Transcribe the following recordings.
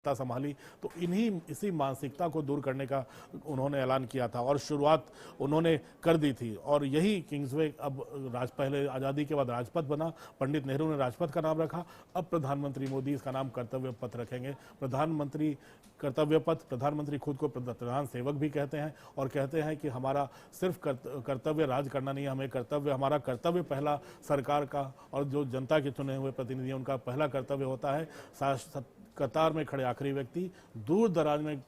संभाली, तो इसी मानसिकता को दूर करने का उन्होंने ऐलान किया था और शुरुआत उन्होंने कर दी थी। और यही किंग्सवे अब पहले आज़ादी के बाद राजपथ बना, पंडित नेहरू ने राजपथ का नाम रखा, अब प्रधानमंत्री मोदी इसका नाम कर्तव्य पथ रखेंगे। प्रधानमंत्री कर्तव्य पथ, प्रधानमंत्री खुद को प्रधान सेवक भी कहते हैं और कहते हैं कि हमारा सिर्फ कर्तव्य राज करना नहीं है, हमारा कर्तव्य पहला सरकार का और जो जनता के चुने हुए प्रतिनिधि उनका पहला कर्तव्य होता है कतार में खड़े आखिरी व्यक्ति, दूर दराज में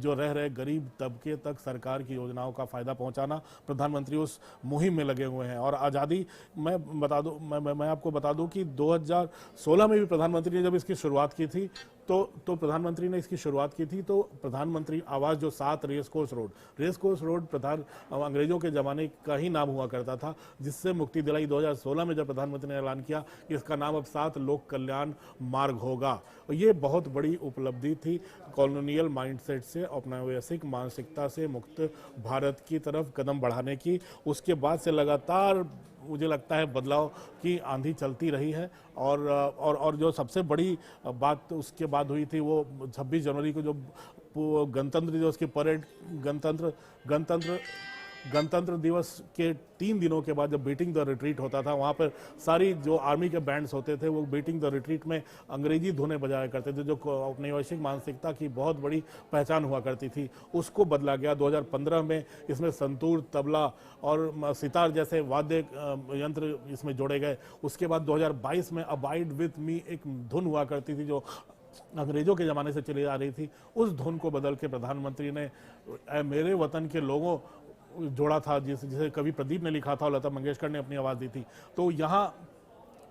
जो रह रहे गरीब तबके तक सरकार की योजनाओं का फायदा पहुंचाना। प्रधानमंत्री उस मुहिम में लगे हुए हैं। और आज़ादी मैं आपको बता दूं कि 2016 में भी प्रधानमंत्री ने जब इसकी शुरुआत की थी तो प्रधानमंत्री ने इसकी शुरुआत की थी तो प्रधानमंत्री आवास जो 7 रेस कोर्स रोड अंग्रेजों के ज़माने का ही नाम हुआ करता था, जिससे मुक्ति दिलाई 2016 में जब प्रधानमंत्री ने ऐलान किया कि इसका नाम अब 7 लोक कल्याण मार्ग होगा। ये बहुत बड़ी उपलब्धि थी कॉलोनियल माइंडसेट से, औपनिवेशिक मानसिकता से मुक्त भारत की तरफ कदम बढ़ाने की। उसके बाद से लगातार मुझे लगता है बदलाव की आंधी चलती रही है और जो सबसे बड़ी बात उसके बाद हुई थी वो 26 जनवरी को जो गणतंत्र दिवस की परेड गणतंत्र दिवस के 3 दिनों के बाद जब बीटिंग द रिट्रीट होता था, वहाँ पर सारी जो आर्मी के बैंड्स होते थे वो बीटिंग द रिट्रीट में अंग्रेजी धुनें बजाया करते थे, जो औपनिवेशिक मानसिकता की बहुत बड़ी पहचान हुआ करती थी। उसको बदला गया 2015 में। इसमें संतूर, तबला और सितार जैसे वाद्य यंत्र इसमें जोड़े गए। उसके बाद 2022 में अबाइड विथ मी एक धुन हुआ करती थी जो अंग्रेजों के ज़माने से चली आ रही थी, उस धुन को बदल के प्रधानमंत्री ने मेरे वतन के लोगों जोड़ा था, जिसे कवि प्रदीप ने लिखा था और लता मंगेशकर ने अपनी आवाज़ दी थी। तो यहाँ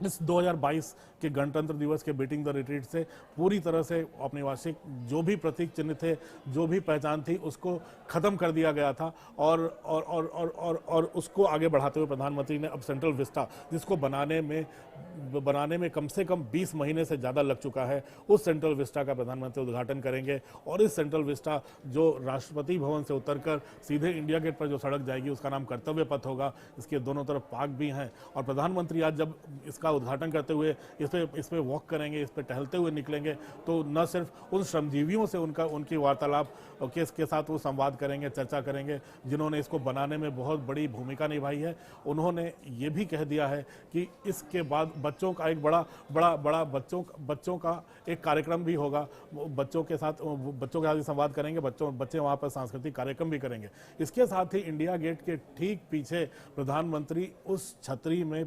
इस 2022 के गणतंत्र दिवस के बीटिंग द रिट्रीट से पूरी तरह से औपनिवेशिक जो भी प्रतीक चिन्ह थे, जो भी पहचान थी, उसको ख़त्म कर दिया गया था और उसको आगे बढ़ाते हुए प्रधानमंत्री ने अब सेंट्रल विस्टा, जिसको बनाने में कम से कम 20 महीने से ज़्यादा लग चुका है, उस सेंट्रल विस्टा का प्रधानमंत्री उद्घाटन करेंगे। और इस सेंट्रल विस्टा जो राष्ट्रपति भवन से उतरकर सीधे इंडिया गेट पर जो सड़क जाएगी उसका नाम कर्तव्य पथ होगा। इसके दोनों तरफ पार्क भी हैं और प्रधानमंत्री आज जब इसका उद्घाटन करते हुए इस पे वॉक करेंगे, इस पे टहलते हुए निकलेंगे, तो न सिर्फ उन श्रमजीवियों से उनकी वार्तालाप के साथ वो संवाद करेंगे, चर्चा करेंगे, जिन्होंने इसको बनाने में बहुत बड़ी भूमिका निभाई है। उन्होंने ये भी कह दिया है कि इसके बाद बच्चों का एक बड़ा बच्चों का एक कार्यक्रम भी होगा। बच्चों के साथ संवाद करेंगे, बच्चे वहाँ पर सांस्कृतिक कार्यक्रम भी करेंगे। इसके साथ ही इंडिया गेट के ठीक पीछे प्रधानमंत्री उस छतरी में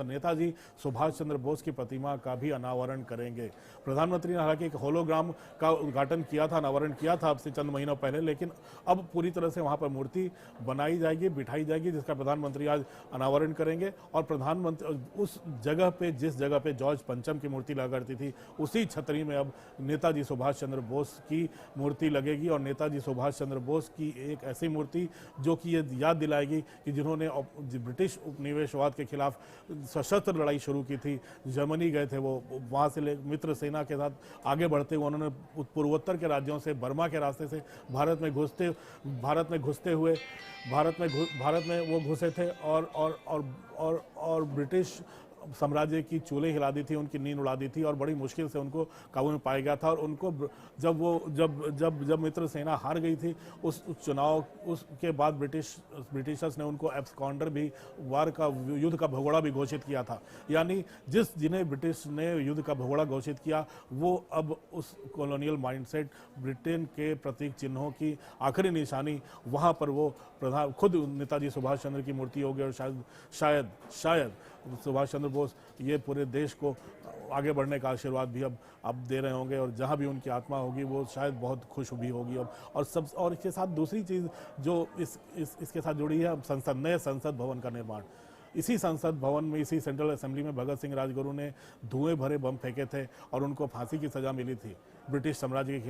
नेताजी सुभाष चंद्र बोस की प्रतिमा का भी अनावरण करेंगे। प्रधानमंत्री ने हालांकि एक होलोग्राम का उद्घाटन किया था, अनावरण किया था अब से चंद महीनों पहले, लेकिन अब पूरी तरह से वहां पर मूर्ति बनाई जाएगी, बिठाई जाएगी, जिसका प्रधानमंत्री आज अनावरण करेंगे। और प्रधानमंत्री उस जगह पे, जिस जगह पे जॉर्ज पंचम की मूर्ति लगा करती थी, उसी छतरी में अब नेताजी सुभाष चंद्र बोस की मूर्ति लगेगी। और नेताजी सुभाष चंद्र बोस की एक ऐसी मूर्ति जो कि ये याद दिलाएगी कि जिन्होंने ब्रिटिश उपनिवेशवाद के खिलाफ सशस्त्र लड़ाई शुरू की थी, जर्मनी गए थे, वो वहाँ से मित्र सेना के साथ आगे बढ़ते हुए उन्होंने पूर्वोत्तर के राज्यों से, बर्मा के रास्ते से भारत में वो घुसे थे और ब्रिटिश साम्राज्य की चूल्हे हिला दी थी, उनकी नींद उड़ा दी थी और बड़ी मुश्किल से उनको काबू में पाया गया था। और उनको जब मित्र सेना हार गई थी उस चुनाव, उसके बाद ब्रिटिशर्स ने उनको एब्सकॉन्डर भी, युद्ध का भगोड़ा भी घोषित किया था। यानी जिन्हें ब्रिटिश ने युद्ध का भगोड़ा घोषित किया, वो अब उस कॉलोनियल माइंडसेट, ब्रिटेन के प्रतीक चिन्हों की आखिरी निशानी, वहाँ पर वो खुद नेताजी सुभाष चंद्र की मूर्ति होगी। और शायद सुभाष चंद्र बोस ये पूरे देश को आगे बढ़ने का आशीर्वाद भी अब दे रहे होंगे और जहाँ भी उनकी आत्मा होगी वो शायद बहुत खुश भी होगी। और इसके साथ दूसरी चीज़ जो इसके साथ जुड़ी है, नए संसद भवन का निर्माण। इसी संसद भवन में, इसी सेंट्रल असेंबली में भगत सिंह राजगुरु ने धुएं भरे बम फेंके थे और उनको फांसी की सज़ा मिली थी ब्रिटिश साम्राज्य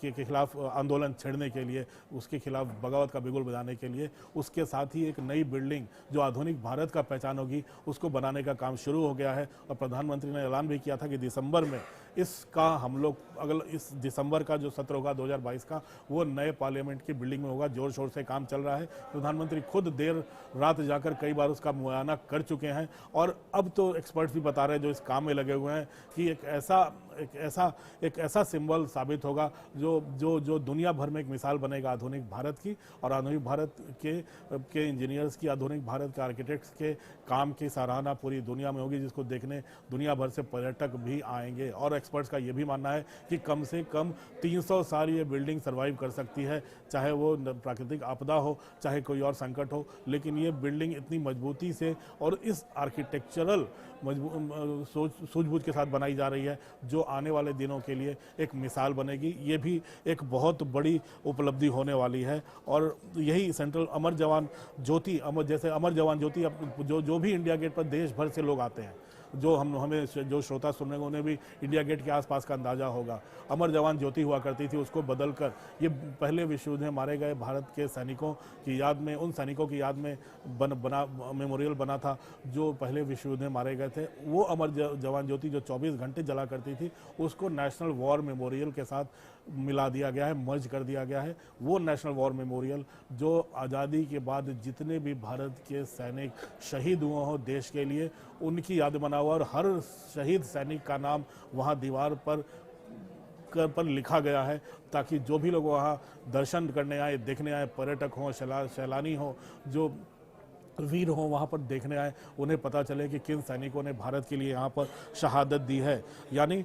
के खिलाफ आंदोलन छेड़ने के लिए, उसके खिलाफ बगावत का बिगुल बजाने के लिए। उसके साथ ही एक नई बिल्डिंग जो आधुनिक भारत का पहचान होगी, उसको बनाने का काम शुरू हो गया है। और प्रधानमंत्री ने ऐलान भी किया था कि दिसंबर में इसका हम लोग अगले इस दिसंबर का जो सत्र होगा 2022 का, वो नए पार्लियामेंट की बिल्डिंग में होगा। जोर शोर से काम चल रहा है। प्रधानमंत्री खुद देर रात जाकर कई बार उसका मुआयना कर चुके हैं और अब तो एक्सपर्ट्स भी बता रहे हैं जो इस काम में लगे हुए हैं कि एक ऐसा सिंबल साबित होगा जो जो जो दुनिया भर में एक मिसाल बनेगा आधुनिक भारत की, और आधुनिक भारत के इंजीनियर्स की, आधुनिक भारत के आर्किटेक्ट्स के काम की सराहना पूरी दुनिया में होगी, जिसको देखने दुनिया भर से पर्यटक भी आएंगे। और एक्सपर्ट्स का ये भी मानना है कि कम से कम 300 साल ये बिल्डिंग सर्वाइव कर सकती है, चाहे वो प्राकृतिक आपदा हो, चाहे कोई और संकट हो, लेकिन ये बिल्डिंग इतनी मजबूती से और इस आर्किटेक्चरल सूझबूझ के साथ बनाई जा रही है जो आने वाले दिनों के लिए एक मिसाल बनेगी। ये भी एक बहुत बड़ी उपलब्धि होने वाली है। और यही सेंट्रल अमर जवान ज्योति, जैसे अमर जवान ज्योति जो भी इंडिया गेट पर देश भर से लोग आते हैं, जो हमें जो श्रोता सुनने को उन्हें भी इंडिया गेट के आसपास का अंदाजा होगा। अमर जवान ज्योति हुआ करती थी, उसको बदलकर ये पहले विश्व युद्ध में मारे गए भारत के सैनिकों की याद में, उन सैनिकों की याद में बना मेमोरियल बना था जो पहले विश्व युद्ध में मारे गए थे। वो अमर जवान ज्योति जो 24 घंटे जला करती थी, उसको नेशनल वॉर मेमोरियल के साथ मिला दिया गया है, मर्ज कर दिया गया है। वो नेशनल वॉर मेमोरियल जो आज़ादी के बाद जितने भी भारत के सैनिक शहीद हुए हों देश के लिए, उनकी याद बना हुआ, और हर शहीद सैनिक का नाम वहाँ दीवार पर लिखा गया है, ताकि जो भी लोग वहाँ दर्शन करने आए, देखने आए, पर्यटक हों, सैलानी हों, जो वीर हों वहाँ पर देखने आए, उन्हें पता चले कि किन सैनिकों ने भारत के लिए यहाँ पर शहादत दी है। यानी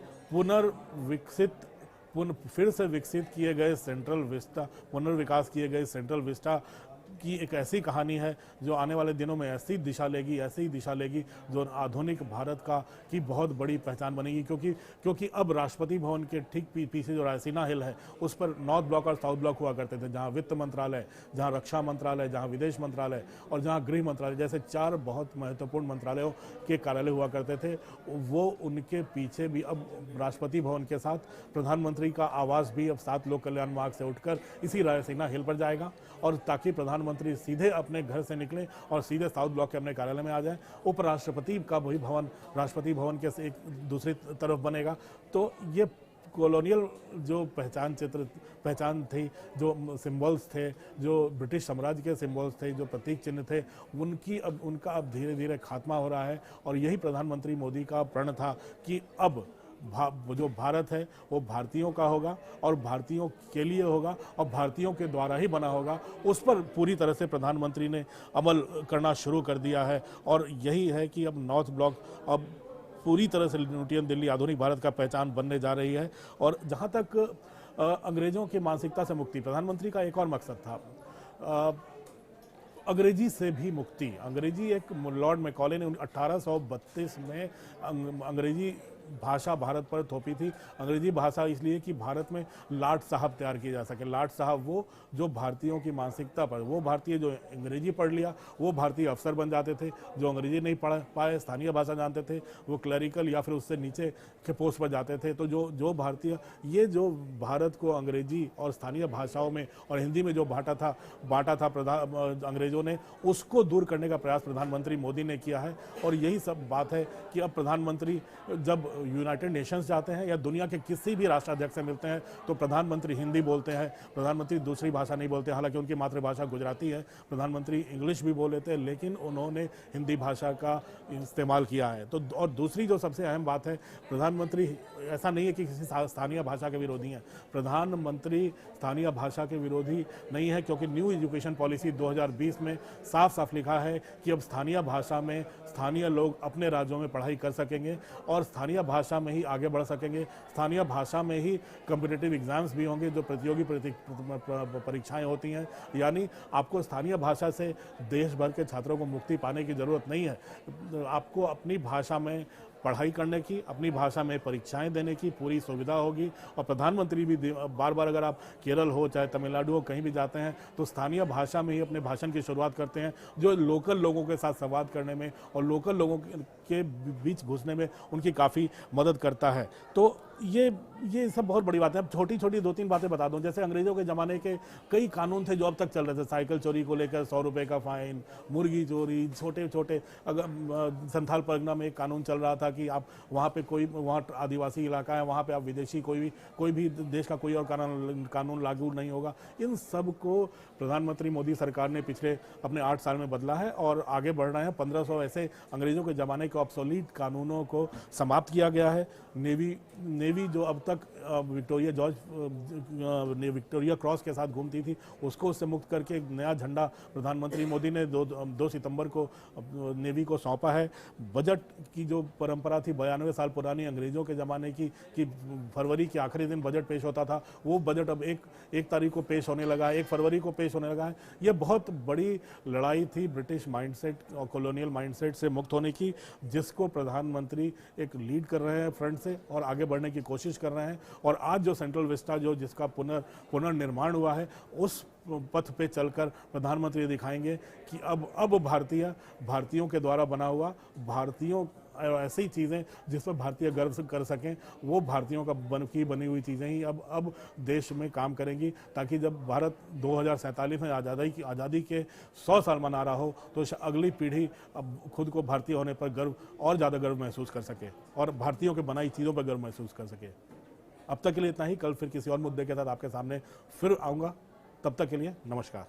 फिर से विकसित किए गए सेंट्रल विस्टा, पुनर्विकास किए गए सेंट्रल विस्टा की एक ऐसी कहानी है जो आने वाले दिनों में ऐसी दिशा लेगी जो आधुनिक भारत की बहुत बड़ी पहचान बनेगी। क्योंकि अब राष्ट्रपति भवन के ठीक पीछे जो रायसीना हिल है, उस पर नॉर्थ ब्लॉक और साउथ ब्लॉक हुआ करते थे, जहां वित्त मंत्रालय, जहां रक्षा मंत्रालय, जहां विदेश मंत्रालय और जहां गृह मंत्रालय जैसे 4 बहुत महत्वपूर्ण मंत्रालयों के कार्यालय हुआ करते थे। वो उनके पीछे भी अब राष्ट्रपति भवन के साथ प्रधानमंत्री का आवास भी अब 7 लोक कल्याण मार्ग से उठकर इसी रायसीना हिल पर जाएगा, और ताकि प्रधानमंत्री सीधे अपने घर से निकले और सीधे साउथ ब्लॉक के अपने कार्यालय में आ जाए। उपराष्ट्रपति का वही भवन राष्ट्रपति भवन के एक दूसरी तरफ बनेगा। तो ये कॉलोनियल जो पहचान थी, जो सिंबल्स थे, जो ब्रिटिश साम्राज्य के सिंबल्स थे, जो प्रतीक चिन्ह थे, उनका अब धीरे धीरे खात्मा हो रहा है। और यही प्रधानमंत्री मोदी का प्रण था कि अब जो भारत है वो भारतीयों का होगा और भारतीयों के लिए होगा और भारतीयों के द्वारा ही बना होगा। उस पर पूरी तरह से प्रधानमंत्री ने अमल करना शुरू कर दिया है। और यही है कि अब नॉर्थ ब्लॉक अब पूरी तरह से न्यूटन दिल्ली आधुनिक भारत का पहचान बनने जा रही है। और जहाँ तक अंग्रेजों की मानसिकता से मुक्ति, प्रधानमंत्री का एक और मकसद था अंग्रेजी से भी मुक्ति। अंग्रेजी एक लॉर्ड मैकॉले ने 1832 में अंग्रेजी भाषा भारत पर थोपी थी। अंग्रेजी भाषा इसलिए कि भारत में लाट साहब तैयार किए जा सके। लाट साहब वो जो भारतीयों की मानसिकता पर, वो भारतीय जो अंग्रेजी पढ़ लिया वो भारतीय अफसर बन जाते थे, जो अंग्रेजी नहीं पढ़ पाए, स्थानीय भाषा जानते थे, वो क्लरिकल या फिर उससे नीचे के पोस्ट पर जाते थे। तो जो भारतीय, ये जो भारत को अंग्रेजी और स्थानीय भाषाओं में और हिंदी में जो बांटा था अंग्रेजों ने, उसको दूर करने का प्रयास प्रधानमंत्री मोदी ने किया है। और यही सब बात है कि अब प्रधानमंत्री जब यूनाइटेड नेशंस जाते हैं या दुनिया के किसी भी राष्ट्राध्यक्ष से मिलते हैं तो प्रधानमंत्री हिंदी बोलते हैं, प्रधानमंत्री दूसरी भाषा नहीं बोलते। हालांकि उनकी मातृभाषा गुजराती है, प्रधानमंत्री इंग्लिश भी बोल लेते हैं, लेकिन उन्होंने हिंदी भाषा का इस्तेमाल किया है। तो और दूसरी जो सबसे अहम बात है, प्रधानमंत्री ऐसा नहीं है कि किसी स्थानीय भाषा के विरोधी हैं। प्रधानमंत्री स्थानीय भाषा के विरोधी नहीं है, क्योंकि न्यू एजुकेशन पॉलिसी 2020 में साफ साफ लिखा है कि अब स्थानीय भाषा में स्थानीय लोग अपने राज्यों में पढ़ाई कर सकेंगे और स्थानीय भाषा में ही आगे बढ़ सकेंगे। स्थानीय भाषा में ही कॉम्पिटिटिव एग्जाम्स भी होंगे, जो प्रतियोगी परीक्षाएं होती हैं। यानी आपको स्थानीय भाषा से देश भर के छात्रों को मुक्ति पाने की जरूरत नहीं है। आपको अपनी भाषा में पढ़ाई करने की, अपनी भाषा में परीक्षाएं देने की पूरी सुविधा होगी। और प्रधानमंत्री भी बार बार, अगर आप केरल हो चाहे तमिलनाडु हो, कहीं भी जाते हैं तो स्थानीय भाषा में ही अपने भाषण की शुरुआत करते हैं, जो लोकल लोगों के साथ संवाद करने में और लोकल लोगों के बीच घुसने में उनकी काफ़ी मदद करता है। तो ये सब बहुत बड़ी बात है। अब छोटी छोटी दो तीन बातें बता दूं, जैसे अंग्रेजों के ज़माने के कई कानून थे जो अब तक चल रहे थे। साइकिल चोरी को लेकर 100 रुपये का फाइन, मुर्गी चोरी, छोटे छोटे, अगर संथाल परगना में एक कानून चल रहा था कि आप वहाँ पे कोई, वहाँ आदिवासी इलाका है, वहाँ पे आप विदेशी कोई भी देश का कोई और कानून लागू नहीं होगा। इन सब को प्रधानमंत्री मोदी सरकार ने पिछले अपने 8 साल में बदला है और आगे बढ़ रहे हैं। 1500 ऐसे अंग्रेजों के ज़माने के ऑब्सोलीट कानूनों को समाप्त किया गया है। नेवी जो अब तक विक्टोरिया क्रॉस के साथ घूमती थी, उसको उससे मुक्त करके एक नया झंडा प्रधानमंत्री मोदी ने 2 सितंबर को नेवी को सौंपा है। बजट की जो परंपरा थी 92 साल पुरानी अंग्रेजों के ज़माने की, कि फरवरी के आखिरी दिन बजट पेश होता था, वो बजट अब एक तारीख को पेश होने लगा है, 1 फरवरी को पेश होने लगा है। ये बहुत बड़ी लड़ाई थी ब्रिटिश माइंडसेट और कॉलोनियल माइंडसेट से मुक्त होने की, जिसको प्रधानमंत्री एक लीड कर रहे हैं फ्रंट से और आगे बढ़ने की कोशिश कर रहे हैं। और आज जो सेंट्रल विस्टा जिसका पुनर्निर्माण हुआ है, उस पथ पे चलकर प्रधानमंत्री दिखाएंगे कि अब भारतीयों के द्वारा बना हुआ, भारतीयों ऐसी चीज़ें जिस पर भारतीय गर्व कर सकें, वो भारतीयों का बनी हुई चीज़ें ही अब देश में काम करेंगी, ताकि जब भारत 2047 में आज़ादी के 100 साल मना रहा हो, तो अगली पीढ़ी अब खुद को भारतीय होने पर गर्व, और ज़्यादा गर्व महसूस कर सके और भारतीयों के बनाई चीज़ों पर गर्व महसूस कर सके। अब तक के लिए इतना ही। कल फिर किसी और मुद्दे के साथ आपके सामने फिर आऊँगा। तब तक के लिए नमस्कार।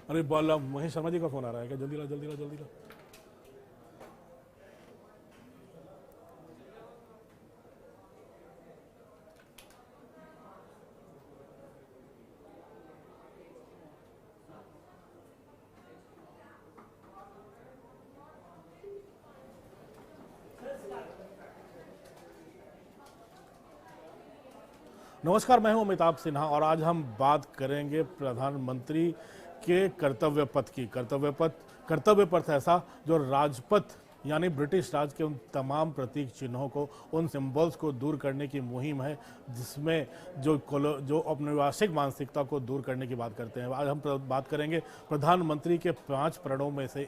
अरे बोला, महेश शर्मा जी का फोन आ रहा है क्या? जल्दी ला। नमस्कार, मैं हूं अमिताभ सिन्हा और आज हम बात करेंगे प्रधानमंत्री के कर्तव्य पथ की। कर्तव्य पथ ऐसा जो राजपथ यानी ब्रिटिश राज के उन तमाम प्रतीक चिन्हों को, उन सिंबल्स को दूर करने की मुहिम है, जिसमें जो औपनिवेशिक मानसिकता को दूर करने की बात करते हैं। आज हम बात करेंगे प्रधानमंत्री के 5 प्रणों में से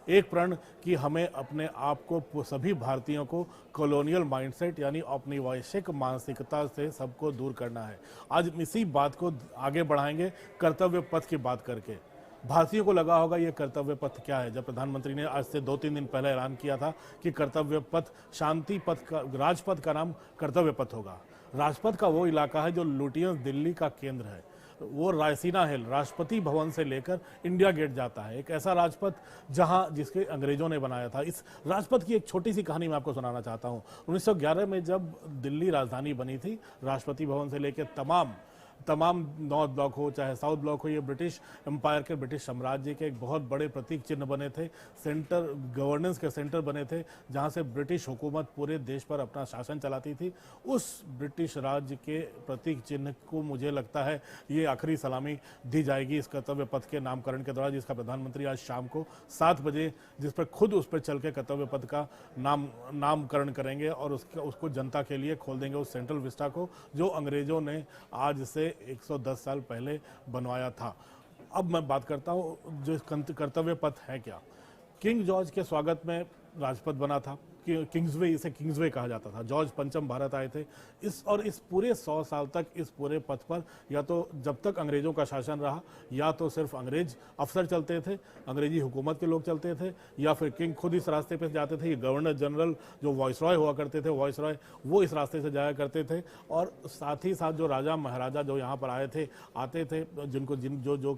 एक प्रण कि हमें अपने आप को, सभी भारतीयों को कॉलोनियल माइंडसेट यानी औपनिवेशिक मानसिकता से सबको दूर करना है। आज इसी बात को आगे बढ़ाएंगे कर्तव्य पथ की बात करके। भारतीयों को लगा होगा ये कर्तव्य पथ क्या है, जब प्रधानमंत्री ने आज से 2-3 दिन पहले ऐलान किया था कि कर्तव्य पथ, शांति पथ का, राजपथ का नाम कर्तव्य पथ होगा। राजपथ का वो इलाका है जो लुटियंस दिल्ली का केंद्र है। वो रायसीना हिल, राष्ट्रपति भवन से लेकर इंडिया गेट जाता है, एक ऐसा राजपथ जिसके अंग्रेजों ने बनाया था। इस राजपथ की एक छोटी सी कहानी मैं आपको सुनाना चाहता हूँ। 1911 में जब दिल्ली राजधानी बनी थी, राष्ट्रपति भवन से लेकर तमाम नॉर्थ ब्लॉक हो चाहे साउथ ब्लॉक हो, ये ब्रिटिश एम्पायर के, ब्रिटिश साम्राज्य के एक बहुत बड़े प्रतीक चिन्ह बने थे। सेंटर, गवर्नेंस के सेंटर बने थे, जहां से ब्रिटिश हुकूमत पूरे देश पर अपना शासन चलाती थी। उस ब्रिटिश राज्य के प्रतीक चिन्ह को मुझे लगता है ये आखिरी सलामी दी जाएगी इस कर्तव्य पथ के नामकरण के दौरान, जिसका प्रधानमंत्री आज शाम को 7 बजे, जिस पर खुद उस पर चल के कर्तव्य पथ का नामकरण करेंगे और उसको जनता के लिए खोल देंगे, उस सेंट्रल विस्टा को जो अंग्रेजों ने आज से 110 साल पहले बनवाया था। अब मैं बात करता हूं जो कर्तव्य पथ है क्या। किंग जॉर्ज के स्वागत में राजपथ बना था, किंग्सवे, इसे किंग्सवे कहा जाता था। जॉर्ज पंचम भारत आए थे। इस पूरे 100 साल तक इस पूरे पथ पर या तो जब तक अंग्रेजों का शासन रहा, या तो सिर्फ अंग्रेज अफसर चलते थे, अंग्रेजी हुकूमत के लोग चलते थे, या फिर किंग खुद इस रास्ते पे जाते थे। ये गवर्नर जनरल जो वॉइसरॉय हुआ करते थे, वॉइसरॉय वो इस रास्ते से जाया करते थे। और साथ ही साथ जो राजा महाराजा जो यहाँ पर आते थे, जिनको जो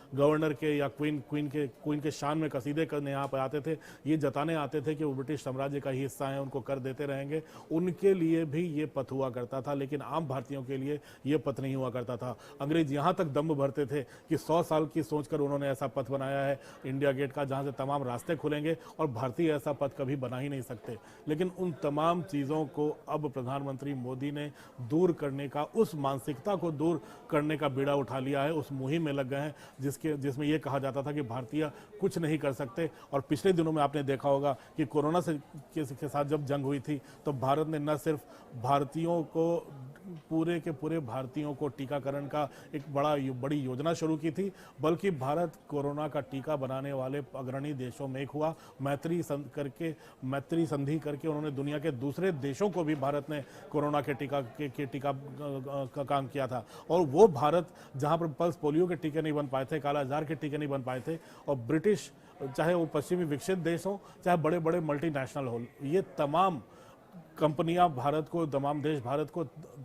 गवर्नर के या क्वीन के शान में कसीदे करने यहाँ पर आते थे, ये जताने आते थे कि वो ब्रिटिश साम्राज्य का ही हिस्सा है, उनको कर देते रहेंगे। उनके लिए भी ये पथ हुआ करता था, लेकिन आम भारतीयों के लिए ये पथ नहीं हुआ करता था। अंग्रेज यहाँ तक दम भरते थे कि 100 साल की सोचकर उन्होंने ऐसा पथ बनाया है इंडिया गेट का, जहाँ से तमाम रास्ते खुलेंगे और भारतीय ऐसा पथ कभी बना ही नहीं सकते। लेकिन उन तमाम चीज़ों को अब प्रधानमंत्री मोदी ने दूर करने का, उस मानसिकता को दूर करने का बीड़ा उठा लिया है, उस मुहिम में लग गए हैं जिसमें यह कहा जाता था कि भारतीय कुछ नहीं कर सकते। और पिछले दिनों में आपने देखा होगा कि कोरोना के साथ जब जंग हुई थी, तो भारत ने न सिर्फ भारतीयों को पूरे के पूरे भारतीयों को टीकाकरण का एक बड़ी योजना शुरू की थी, बल्कि भारत कोरोना का टीका बनाने वाले अग्रणी देशों में एक हुआ। मैत्री संधि करके उन्होंने दुनिया के दूसरे देशों को भी भारत ने कोरोना के टीका का काम किया था। और वो भारत जहां पर पल्स पोलियो के टीके नहीं बन पाए थे, कालाजार के टीके नहीं बन पाए थे, और ब्रिटिश, चाहे वो पश्चिमी विकसित देश हो, चाहे बड़े बड़े मल्टीनेशनल हो, ये तमाम कंपनियां भारत को, तमाम देश भारत को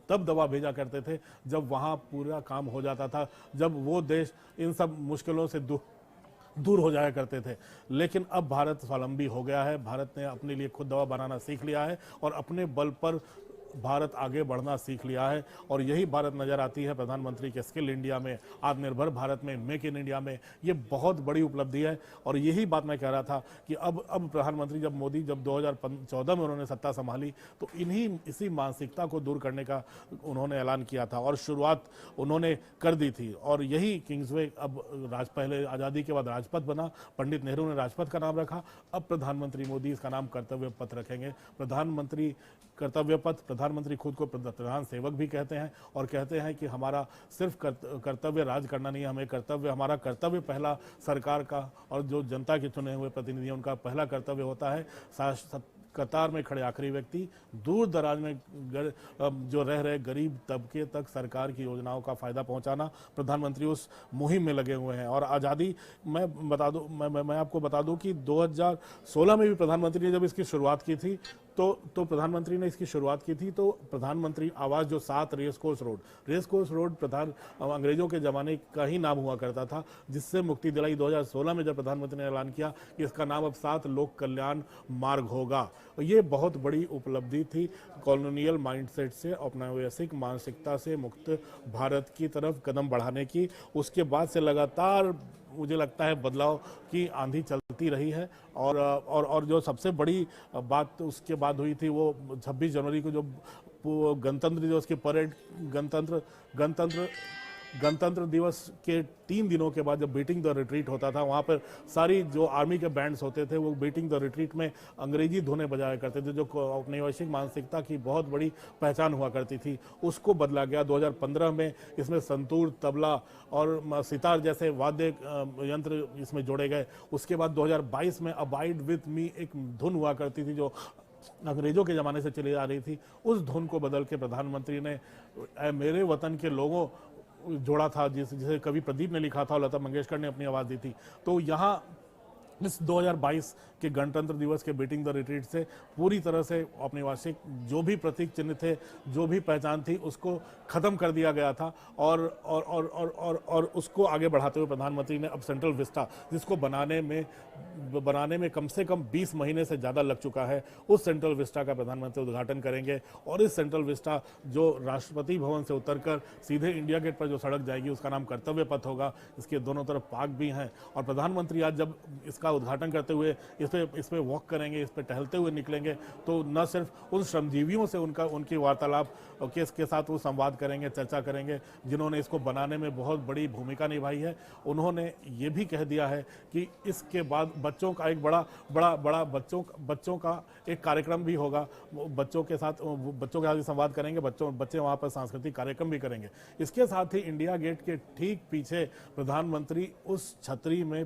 तब दवा भेजा करते थे जब वहां पूरा काम हो जाता था, जब वो देश इन सब मुश्किलों से दूर हो जाया करते थे। लेकिन अब भारत स्वावलंबी हो गया है, भारत ने अपने लिए खुद दवा बनाना सीख लिया है और अपने बल पर भारत आगे बढ़ना सीख लिया है। और यही भारत नजर आती है प्रधानमंत्री के स्किल इंडिया में, आत्मनिर्भर भारत में, मेक इन इंडिया में। ये बहुत बड़ी उपलब्धि है। और यही बात मैं कह रहा था कि अब प्रधानमंत्री जब 2014 में उन्होंने सत्ता संभाली, तो इसी मानसिकता को दूर करने का उन्होंने ऐलान किया था और शुरुआत उन्होंने कर दी थी। और यही किंग्सवे अब पहले आज़ादी के बाद राजपथ बना, पंडित नेहरू ने राजपथ का नाम रखा, अब प्रधानमंत्री मोदी इसका नाम कर्तव्य पथ रखेंगे। प्रधानमंत्री कर्तव्य पथ, प्रधानमंत्री खुद को प्रधान सेवक भी कहते हैं और कहते हैं कि हमारा सिर्फ कर्तव्य राज करना नहीं है, हमारा कर्तव्य पहला सरकार का और जो जनता के चुने हुए प्रतिनिधि उनका पहला कर्तव्य होता है कतार में खड़े आखिरी व्यक्ति, दूर दराज में जो रह रहे गरीब तबके तक सरकार की योजनाओं का फायदा पहुंचाना। प्रधानमंत्री उस मुहिम में लगे हुए हैं। और आज़ादी मैं आपको बता दूं कि 2016 में भी प्रधानमंत्री ने जब इसकी शुरुआत की थी तो प्रधानमंत्री ने इसकी शुरुआत की थी तो प्रधानमंत्री आवास जो 7 रेस कोर्स रोड अंग्रेजों के ज़माने का ही नाम हुआ करता था, जिससे मुक्ति दिलाई 2016 में जब प्रधानमंत्री ने ऐलान किया कि इसका नाम अब 7 लोक कल्याण मार्ग होगा। ये बहुत बड़ी उपलब्धि थी कॉलोनियल माइंडसेट से, औपनिवेशिक मानसिकता से मुक्त भारत की तरफ कदम बढ़ाने की। उसके बाद से लगातार मुझे लगता है बदलाव की आंधी चलती रही है। और जो सबसे बड़ी बात उसके बाद हुई थी वो 26 जनवरी को जो गणतंत्र दिवस की परेड, गणतंत्र दिवस के 3 दिनों के बाद जब बीटिंग द रिट्रीट होता था, वहाँ पर सारी जो आर्मी के बैंड्स होते थे वो बीटिंग द रिट्रीट में अंग्रेजी धुनें बजाया करते थे, जो औपनिवेशिक मानसिकता की बहुत बड़ी पहचान हुआ करती थी। उसको बदला गया 2015 में। इसमें संतूर, तबला और सितार जैसे वाद्य यंत्र इसमें जोड़े गए। उसके बाद 2022 में अबाइड विथ मी एक धुन हुआ करती थी जो अंग्रेजों के ज़माने से चली आ रही थी, उस धुन को बदल के प्रधानमंत्री ने ऐ मेरे वतन के लोगों जोड़ा था, जिसे कवि प्रदीप ने लिखा था और लता मंगेशकर ने अपनी आवाज़ दी थी। तो यहाँ इस 2022 के गणतंत्र दिवस के बीटिंग द रिट्रीट से पूरी तरह से औपनिवेशिक जो भी प्रतीक चिन्ह थे, जो भी पहचान थी, उसको ख़त्म कर दिया गया था। और उसको आगे बढ़ाते हुए प्रधानमंत्री ने अब सेंट्रल विस्टा, जिसको बनाने में कम से कम 20 महीने से ज़्यादा लग चुका है, उस सेंट्रल विस्टा का प्रधानमंत्री उद्घाटन करेंगे। और इस सेंट्रल विस्टा जो राष्ट्रपति भवन से उतरकर सीधे इंडिया गेट पर जो सड़क जाएगी उसका नाम कर्तव्य पथ होगा। इसके दोनों तरफ पार्क भी हैं। और प्रधानमंत्री आज जब इसका उद्घाटन करते हुए इस पे वॉक करेंगे, इस पे टहलते हुए निकलेंगे, तो न सिर्फ उन श्रमजीवियों से उनकी वार्तालाप के साथ वो संवाद करेंगे, चर्चा करेंगे, जिन्होंने इसको बनाने में बहुत बड़ी भूमिका निभाई है। उन्होंने ये भी कह दिया है कि इसके बाद बच्चों का एक बड़ा बच्चों का एक कार्यक्रम भी होगा। बच्चों के साथ संवाद करेंगे, बच्चे वहाँ पर सांस्कृतिक कार्यक्रम भी करेंगे। इसके साथ ही इंडिया गेट के ठीक पीछे प्रधानमंत्री उस छतरी में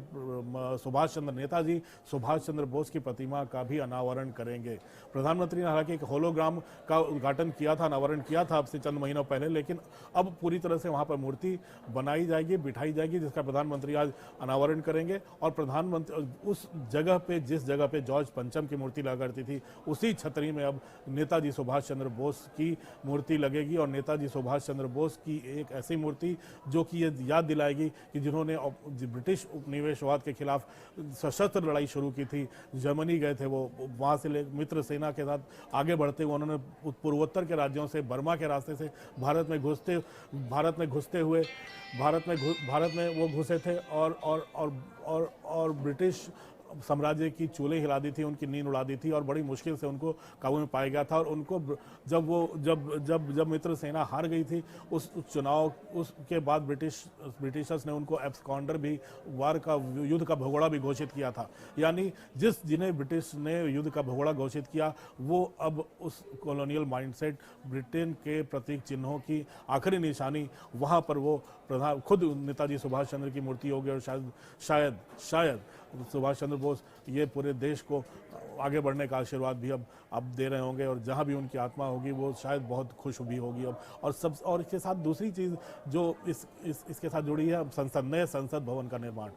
नेताजी सुभाष चंद्र बोस की प्रतिमा का भी अनावरण करेंगे। प्रधानमंत्री ने हालांकि एक होलोग्राम का उद्घाटन किया था, अनावरण किया था अब से चंद महीनों पहले, लेकिन अब पूरी तरह से वहां पर मूर्ति बनाई जाएगी, बिठाई जाएगी, जिसका प्रधानमंत्री आज अनावरण करेंगे। और प्रधानमंत्री उस जगह पे, जिस जगह पे जॉर्ज पंचम की मूर्ति लगा करती थी, उसी छतरी में अब नेताजी सुभाष चंद्र बोस की मूर्ति लगेगी। और नेताजी सुभाष चंद्र बोस की एक ऐसी मूर्ति जो कि ये याद दिलाएगी कि जिन्होंने ब्रिटिश उपनिवेशवाद के खिलाफ सशस्त्र लड़ाई शुरू की थी, जर्मनी गए थे, वो वहाँ से मित्र सेना के साथ आगे बढ़ते हुए उन्होंने पूर्वोत्तर के राज्यों से, बर्मा के रास्ते से भारत में घुसे थे और साम्राज्य की चूल्हे हिला दी थी, उनकी नींद उड़ा दी थी और बड़ी मुश्किल से उनको काबू में पाया गया था। और उनको जब मित्र सेना हार गई थी उस चुनाव, उसके बाद ब्रिटिशर्स ने उनको एब्सकॉन्डर भी, वार का, युद्ध का भगोड़ा भी घोषित किया था। यानी जिन्हें ब्रिटिश ने युद्ध का भगोड़ा घोषित किया वो अब उस कॉलोनियल माइंडसेट, ब्रिटेन के प्रतीक चिन्हों की आखिरी निशानी, वहां पर वो प्रधान खुद नेताजी सुभाष चंद्र की मूर्ति होगी। और शायद सुभाष चंद्र बोस ये पूरे देश को आगे बढ़ने का आशीर्वाद भी अब दे रहे होंगे। और जहां भी उनकी आत्मा होगी वो शायद बहुत खुश भी होगी अब। और इसके साथ दूसरी चीज़ जो इसके साथ जुड़ी है, नए संसद भवन का निर्माण।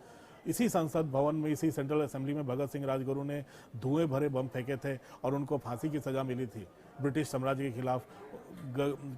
इसी संसद भवन में, इसी सेंट्रल असेंबली में भगत सिंह राजगुरु ने धुएं भरे बम फेंके थे और उनको फांसी की सजा मिली थी ब्रिटिश साम्राज्य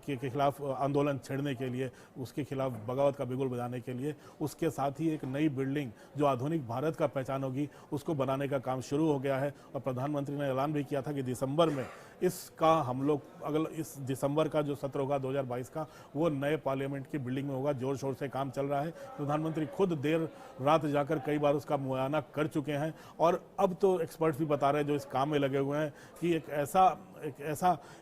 के खिलाफ आंदोलन छेड़ने के लिए, उसके खिलाफ बगावत का बिगुल बजाने के लिए। उसके साथ ही एक नई बिल्डिंग जो आधुनिक भारत का पहचान होगी उसको बनाने का काम शुरू हो गया है। और प्रधानमंत्री ने ऐलान भी किया था कि दिसंबर में इसका हम लोग, अगले इस दिसंबर का जो सत्र होगा 2022 का, वो नए पार्लियामेंट की बिल्डिंग में होगा। जोर शोर से काम चल रहा है। प्रधानमंत्री खुद देर रात जाकर कई बार उसका मुआयना कर चुके हैं। और अब तो एक्सपर्ट्स भी बता रहे हैं जो इस काम में लगे हुए हैं कि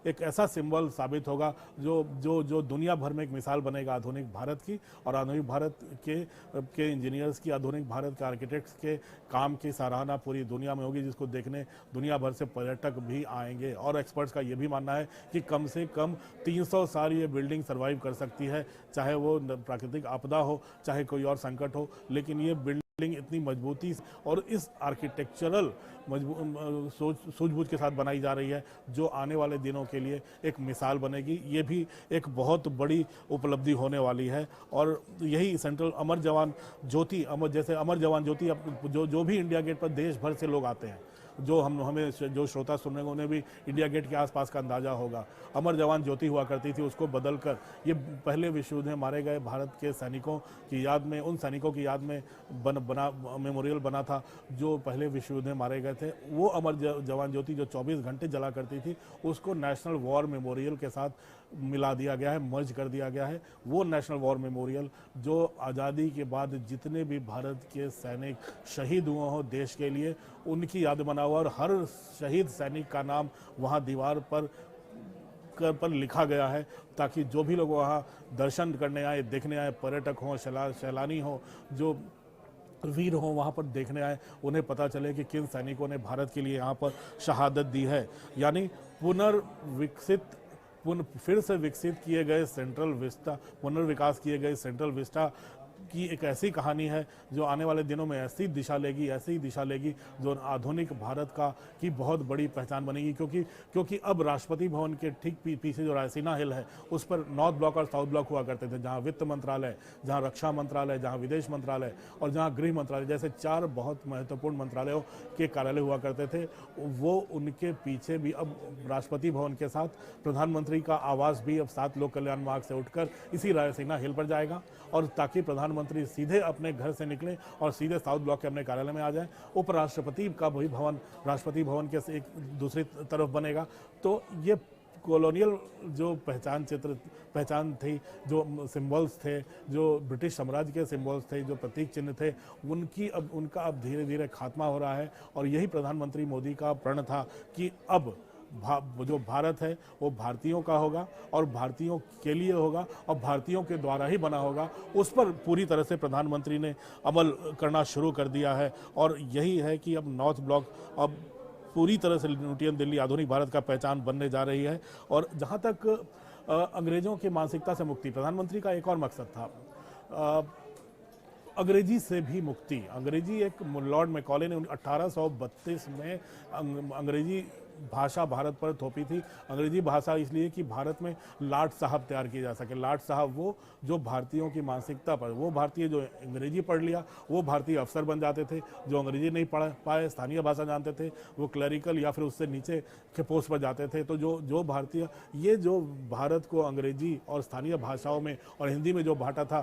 एक ऐसा सिंबल साबित होगा जो दुनिया भर में एक मिसाल बनेगा आधुनिक भारत की। और आधुनिक भारत के इंजीनियर्स की, आधुनिक भारत के आर्किटेक्ट्स के काम की सराहना पूरी दुनिया में होगी, जिसको देखने दुनिया भर से पर्यटक भी आएंगे। और एक्सपर्ट्स का ये भी मानना है कि कम से कम 300 साल ये बिल्डिंग सर्वाइव कर सकती है, चाहे वो प्राकृतिक आपदा हो, चाहे कोई और संकट हो। लेकिन ये बिल्डिंग इतनी मजबूती और इस आर्किटेक्चरल सूझबूझ के साथ बनाई जा रही है जो आने वाले दिनों के लिए एक मिसाल बनेगी। ये भी एक बहुत बड़ी उपलब्धि होने वाली है। और यही सेंट्रल अमर जवान ज्योति, अमर जवान ज्योति, जो भी इंडिया गेट पर देश भर से लोग आते हैं, हमें जो श्रोता सुनने को, उन्हें भी इंडिया गेट के आसपास का अंदाजा होगा। अमर जवान ज्योति हुआ करती थी, उसको बदलकर ये पहले विश्व युद्ध में मारे गए भारत के सैनिकों की याद में, उन सैनिकों की याद में मेमोरियल बना था जो पहले विश्व युद्ध में मारे गए थे। वो अमर जवान ज्योति जो 24 घंटे जला करती थी, उसको नेशनल वॉर मेमोरियल के साथ मिला दिया गया है, मर्ज कर दिया गया है। वो नेशनल वॉर मेमोरियल जो आज़ादी के बाद जितने भी भारत के सैनिक शहीद हुए हों देश के लिए, उनकी याद बना हुआ। और हर शहीद सैनिक का नाम वहाँ दीवार पर लिखा गया है, ताकि जो भी लोग वहाँ दर्शन करने आए, देखने आए, पर्यटक हों, सैलानी हों, जो वीर हों वहाँ पर देखने आए, उन्हें पता चले कि किन सैनिकों ने भारत के लिए यहाँ पर शहादत दी है। यानी फिर से विकसित किए गए सेंट्रल विस्टा, पुनर्विकास किए गए सेंट्रल विस्टा की एक ऐसी कहानी है जो आने वाले दिनों में ऐसी दिशा लेगी जो आधुनिक भारत की बहुत बड़ी पहचान बनेगी। क्योंकि अब राष्ट्रपति भवन के ठीक पीछे जो रायसीना हिल है, उस पर नॉर्थ ब्लॉक और साउथ ब्लॉक हुआ करते थे, जहां वित्त मंत्रालय, जहां रक्षा मंत्रालय, जहां विदेश मंत्रालय और जहां गृह मंत्रालय जैसे 4 बहुत महत्वपूर्ण मंत्रालयों के कार्यालय हुआ करते थे। वो उनके पीछे भी अब राष्ट्रपति भवन के साथ प्रधानमंत्री का आवास भी अब 7 लोक कल्याण मार्ग से उठकर इसी रायसीना हिल पर जाएगा। और ताकि प्रधानमंत्री सीधे अपने घर से निकले और सीधे साउथ ब्लॉक के अपने कार्यालय में आ जाए। उपराष्ट्रपति का वही भवन राष्ट्रपति भवन के एक दूसरी तरफ बनेगा। तो ये कॉलोनियल जो पहचान थी, जो सिंबल्स थे, जो ब्रिटिश साम्राज्य के सिंबल्स थे, जो प्रतीक चिन्ह थे, उनका अब धीरे धीरे खात्मा हो रहा है। और यही प्रधानमंत्री मोदी का प्रण था कि अब जो भारत है वो भारतीयों का होगा और भारतीयों के लिए होगा और भारतीयों के द्वारा ही बना होगा। उस पर पूरी तरह से प्रधानमंत्री ने अमल करना शुरू कर दिया है। और यही है कि अब नॉर्थ ब्लॉक अब पूरी तरह से न्यूटन दिल्ली आधुनिक भारत का पहचान बनने जा रही है। और जहाँ तक अंग्रेजों की मानसिकता से मुक्ति, प्रधानमंत्री का एक और मकसद था अंग्रेजी से भी मुक्ति। अंग्रेजी, एक लॉर्ड मैकॉले ने 1832 में अंग्रेजी भाषा भारत पर थोपी थी। अंग्रेजी भाषा इसलिए कि भारत में लाट साहब तैयार किए जा सके। लाट साहब वो जो भारतीयों की मानसिकता पर, वो भारतीय जो अंग्रेजी पढ़ लिया वो भारतीय अफसर बन जाते थे, जो अंग्रेजी नहीं पढ़ पाए, स्थानीय भाषा जानते थे, वो क्लरिकल या फिर उससे नीचे के पोस्ट पर जाते थे। तो जो भारतीय, ये जो भारत को अंग्रेजी और स्थानीय भाषाओं में और हिंदी में जो बांटा था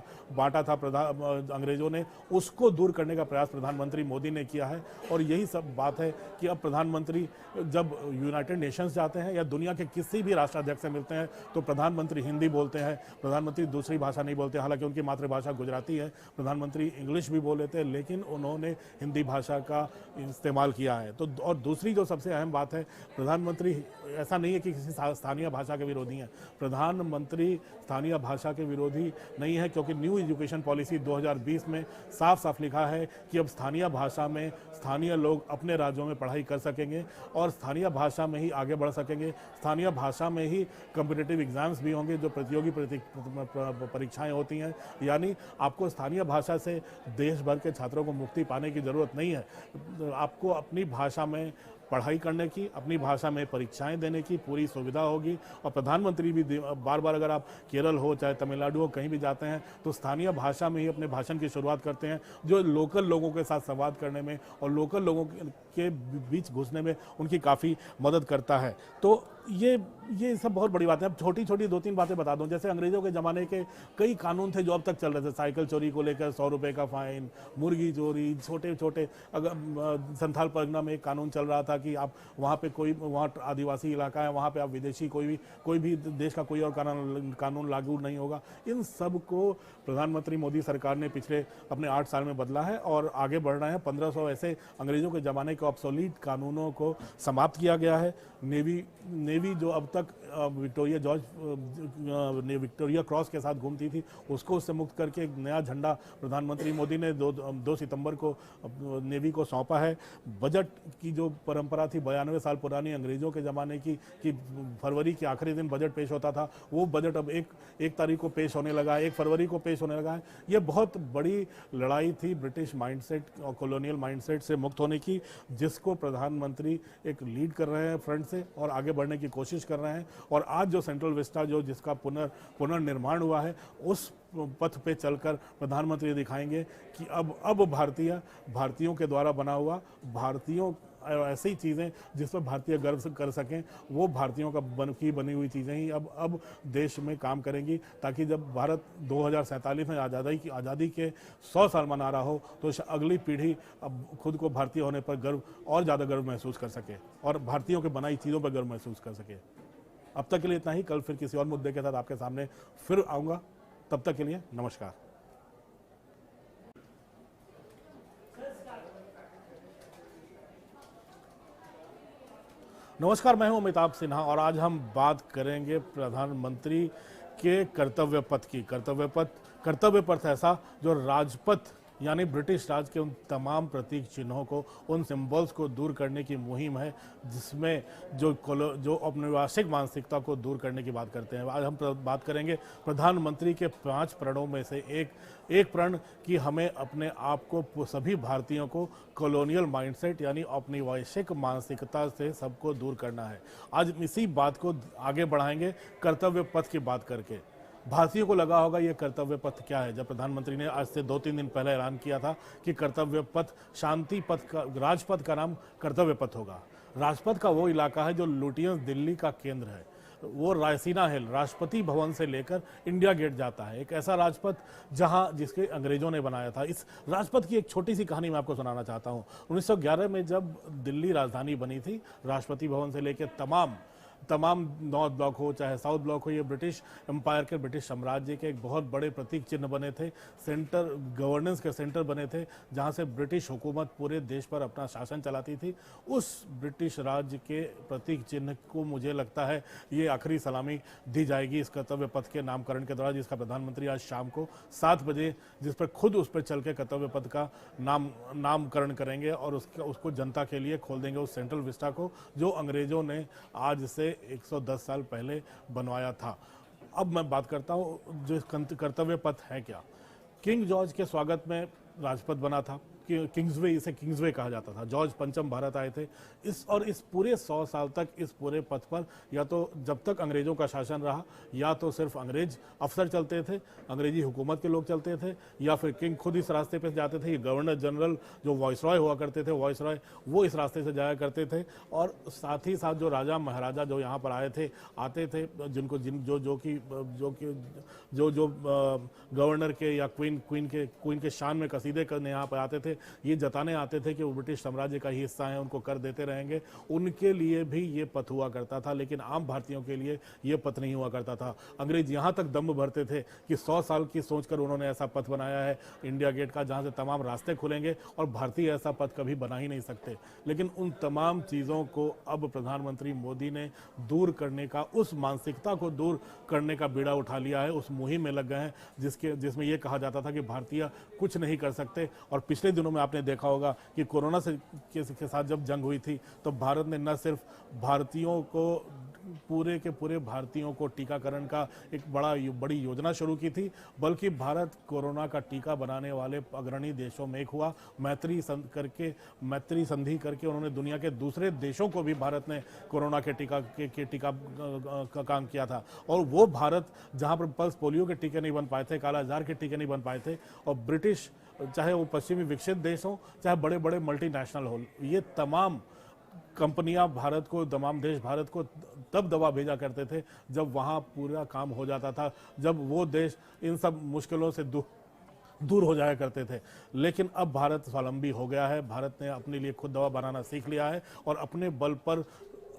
अंग्रेजों ने, उसको दूर करने का प्रयास प्रधानमंत्री मोदी ने किया है। और यही सब बात है कि अब प्रधानमंत्री जब यूनाइटेड नेशंस जाते हैं या दुनिया के किसी भी राष्ट्राध्यक्ष से मिलते हैं तो प्रधानमंत्री हिंदी बोलते हैं, प्रधानमंत्री दूसरी भाषा नहीं बोलते। हालांकि उनकी मातृभाषा गुजराती है, प्रधानमंत्री इंग्लिश भी बोल लेते हैं, लेकिन उन्होंने हिंदी भाषा का इस्तेमाल किया है। तो और दूसरी जो सबसे अहम बात है, प्रधानमंत्री ऐसा नहीं है कि किसी स्थानीय भाषा के विरोधी हैं, प्रधानमंत्री स्थानीय भाषा के विरोधी नहीं है, क्योंकि न्यू एजुकेशन पॉलिसी 2020 में साफ साफ लिखा है कि अब स्थानीय भाषा में स्थानीय लोग अपने राज्यों में पढ़ाई कर सकेंगे और स्थानीय भाषा में ही आगे बढ़ सकेंगे। स्थानीय भाषा में ही कॉम्पिटिटिव एग्जाम्स भी होंगे, जो प्रतियोगी परीक्षाएं होती हैं। यानी आपको स्थानीय भाषा से देश भर के छात्रों को मुक्ति पाने की ज़रूरत नहीं है। आपको अपनी भाषा में पढ़ाई करने की, अपनी भाषा में परीक्षाएं देने की पूरी सुविधा होगी। और प्रधानमंत्री भी बार बार, अगर आप केरल हो चाहे तमिलनाडु हो, कहीं भी जाते हैं तो स्थानीय भाषा में ही अपने भाषण की शुरुआत करते हैं, जो लोकल लोगों के साथ संवाद करने में और लोकल लोगों के बीच घुसने में उनकी काफ़ी मदद करता है। तो ये सब बहुत बड़ी बात है। अब छोटी छोटी 2-3 बातें बता दूं। जैसे अंग्रेजों के ज़माने के कई कानून थे जो अब तक चल रहे थे, साइकिल चोरी को लेकर 100 रुपये का फाइन, मुर्गी चोरी, छोटे छोटे, अगर संथाल परगना में एक कानून चल रहा था कि आप वहाँ पे वहाँ आदिवासी इलाका है, वहाँ पे आप विदेशी कोई भी देश का कोई और कानून लागू नहीं होगा। इन सब को प्रधानमंत्री मोदी सरकार ने पिछले अपने 8 साल में बदला है और आगे बढ़ रहे हैं। 1500 ऐसे अंग्रेजों के ज़माने के ऑब्सोलीट कानूनों को समाप्त किया गया है। नेवी जो अब तक विक्टोरिया क्रॉस के साथ घूमती थी, उसको उससे मुक्त करके एक नया झंडा प्रधानमंत्री मोदी ने 2 सितंबर को नेवी को सौंपा है। बजट की जो परंपरा थी 92 साल पुरानी अंग्रेजों के ज़माने की, कि फरवरी के आखिरी दिन बजट पेश होता था, वो बजट अब एक तारीख को पेश होने लगा है, 1 फरवरी को पेश होने लगा है। ये बहुत बड़ी लड़ाई थी ब्रिटिश माइंडसेट और कॉलोनियल माइंडसेट से मुक्त होने की, जिसको प्रधानमंत्री एक लीड कर रहे हैं फ्रंट से और आगे बढ़ने की कोशिश कर रहे हैं। और आज जो सेंट्रल विस्टा जिसका पुनर्निर्माण हुआ है, उस पथ पे चलकर प्रधानमंत्री दिखाएंगे कि अब भारतीयों के द्वारा बना हुआ, भारतीयों ऐसी चीज़ें जिस पर भारतीय गर्व कर सकें, वो भारतीयों का बनी हुई चीज़ें ही अब देश में काम करेंगी, ताकि जब भारत 2047 में आज़ादी के 100 साल मना रहा हो तो अगली पीढ़ी अब खुद को भारतीय होने पर और ज़्यादा गर्व महसूस कर सके और भारतीयों के बनाई चीज़ों पर गर्व महसूस कर सके। अब तक के लिए इतना ही। कल फिर किसी और मुद्दे के साथ आपके सामने फिर आऊँगा। तब तक के लिए नमस्कार। नमस्कार, मैं हूं अमिताभ सिन्हा और आज हम बात करेंगे प्रधानमंत्री के कर्तव्य पथ की। कर्तव्य पथ ऐसा जो राजपथ यानी ब्रिटिश राज के उन तमाम प्रतीक चिन्हों को, उन सिंबल्स को दूर करने की मुहिम है, जिसमें जो औपनिवेशिक मानसिकता को दूर करने की बात करते हैं। आज हम बात करेंगे प्रधानमंत्री के 5 प्रणों में से एक प्रण कि हमें अपने आप को, सभी भारतीयों को कॉलोनियल माइंडसेट यानी औपनिवेशिक मानसिकता से सबको दूर करना है। आज इसी बात को आगे बढ़ाएंगे कर्तव्य पथ की बात करके। भारतीयों को लगा होगा ये कर्तव्य पथ क्या है, जब प्रधानमंत्री ने आज से 2-3 दिन पहले ऐलान किया था कि कर्तव्य पथ, शांति पथ का, राजपथ का नाम कर्तव्य पथ होगा। राजपथ का वो इलाका है जो लुटियंस दिल्ली का केंद्र है। वो रायसीना हिल, राष्ट्रपति भवन से लेकर इंडिया गेट जाता है, एक ऐसा राजपथ जिसके अंग्रेजों ने बनाया था। इस राजपथ की एक छोटी सी कहानी मैं आपको सुनाना चाहता हूँ। 1911 में जब दिल्ली राजधानी बनी थी, राष्ट्रपति भवन से लेकर तमाम नॉर्थ ब्लॉक हो चाहे साउथ ब्लॉक हो, ये ब्रिटिश एम्पायर के, ब्रिटिश साम्राज्य के एक बहुत बड़े प्रतीक चिन्ह बने थे, गवर्नेंस के सेंटर बने थे, जहां से ब्रिटिश हुकूमत पूरे देश पर अपना शासन चलाती थी। उस ब्रिटिश राज्य के प्रतीक चिन्ह को मुझे लगता है ये आखिरी सलामी दी जाएगी इस कर्तव्य पथ के नामकरण के दौरान, जिसका प्रधानमंत्री आज शाम को 7 बजे, जिस पर खुद उस पर चल के कर्तव्य पथ का नामकरण करेंगे और उसको जनता के लिए खोल देंगे, उस सेंट्रल विस्टा को जो अंग्रेजों ने आज से 110 साल पहले बनवाया था। अब मैं बात करता हूँ जो कर्तव्य पथ है क्या। किंग जॉर्ज के स्वागत में राजपथ बना था, किंग्सवे, इसे किंग्सवे कहा जाता था। जॉर्ज पंचम भारत आए थे। इस पूरे 100 साल तक इस पूरे पथ पर या तो जब तक अंग्रेजों का शासन रहा, या तो सिर्फ अंग्रेज अफसर चलते थे, अंग्रेजी हुकूमत के लोग चलते थे, या फिर किंग खुद इस रास्ते पे जाते थे। गवर्नर जनरल जो वॉइसरॉय हुआ करते थे, वॉइसरॉय वो इस रास्ते से जाया करते थे। और साथ ही साथ जो राजा महाराजा जो यहाँ पर आते थे, जिनको जो गवर्नर के या क्वीन के शान में कसीदे करने यहाँ पर आते थे, थे, ये जताने आते थे कि वो ब्रिटिश साम्राज्य का ही हिस्सा है, उनको कर देते रहेंगे, उनके लिए भी ये पथ हुआ करता था, लेकिन आम भारतीयों के लिए ये पथ नहीं हुआ करता था। अंग्रेज यहाँ तक दम भरते थे कि 100 साल की सोचकर उन्होंने ऐसा पथ बनाया है इंडिया गेट का, जहाँ से तमाम रास्ते खुलेंगे और भारतीय ऐसा पथ कभी बना ही नहीं सकते। लेकिन उन तमाम चीज़ों को अब प्रधानमंत्री मोदी ने दूर करने का, उस मानसिकता को दूर करने का बीड़ा उठा लिया है, उस मुहिम में लग गए हैं जिसमें यह कहा जाता था कि भारतीय कुछ नहीं कर सकते। और पिछले दिनों में आपने देखा होगा कि कोरोना के साथ जब जंग हुई थी तो भारत ने न सिर्फ भारतीयों को, पूरे के पूरे भारतीयों को टीकाकरण का एक बड़ी योजना शुरू की थी, बल्कि भारत कोरोना का टीका बनाने वाले अग्रणी देशों में एक हुआ। मैत्री संधि करके उन्होंने दुनिया के दूसरे देशों को भी भारत ने कोरोना के टीका का काम किया था। और वो भारत जहां पर पल्स पोलियो के टीके नहीं बन पाए थे, कालाजार के टीके नहीं बन पाए थे, और ब्रिटिश, चाहे वो पश्चिमी विकसित देश हो, चाहे बड़े बड़े मल्टीनेशनल हो, ये तमाम कंपनियां भारत को, तमाम देश भारत को तब दवा भेजा करते थे जब वहां पूरा काम हो जाता था, जब वो देश इन सब मुश्किलों से दूर हो जाया करते थे। लेकिन अब भारत स्वावलंबी हो गया है, भारत ने अपने लिए खुद दवा बनाना सीख लिया है और अपने बल पर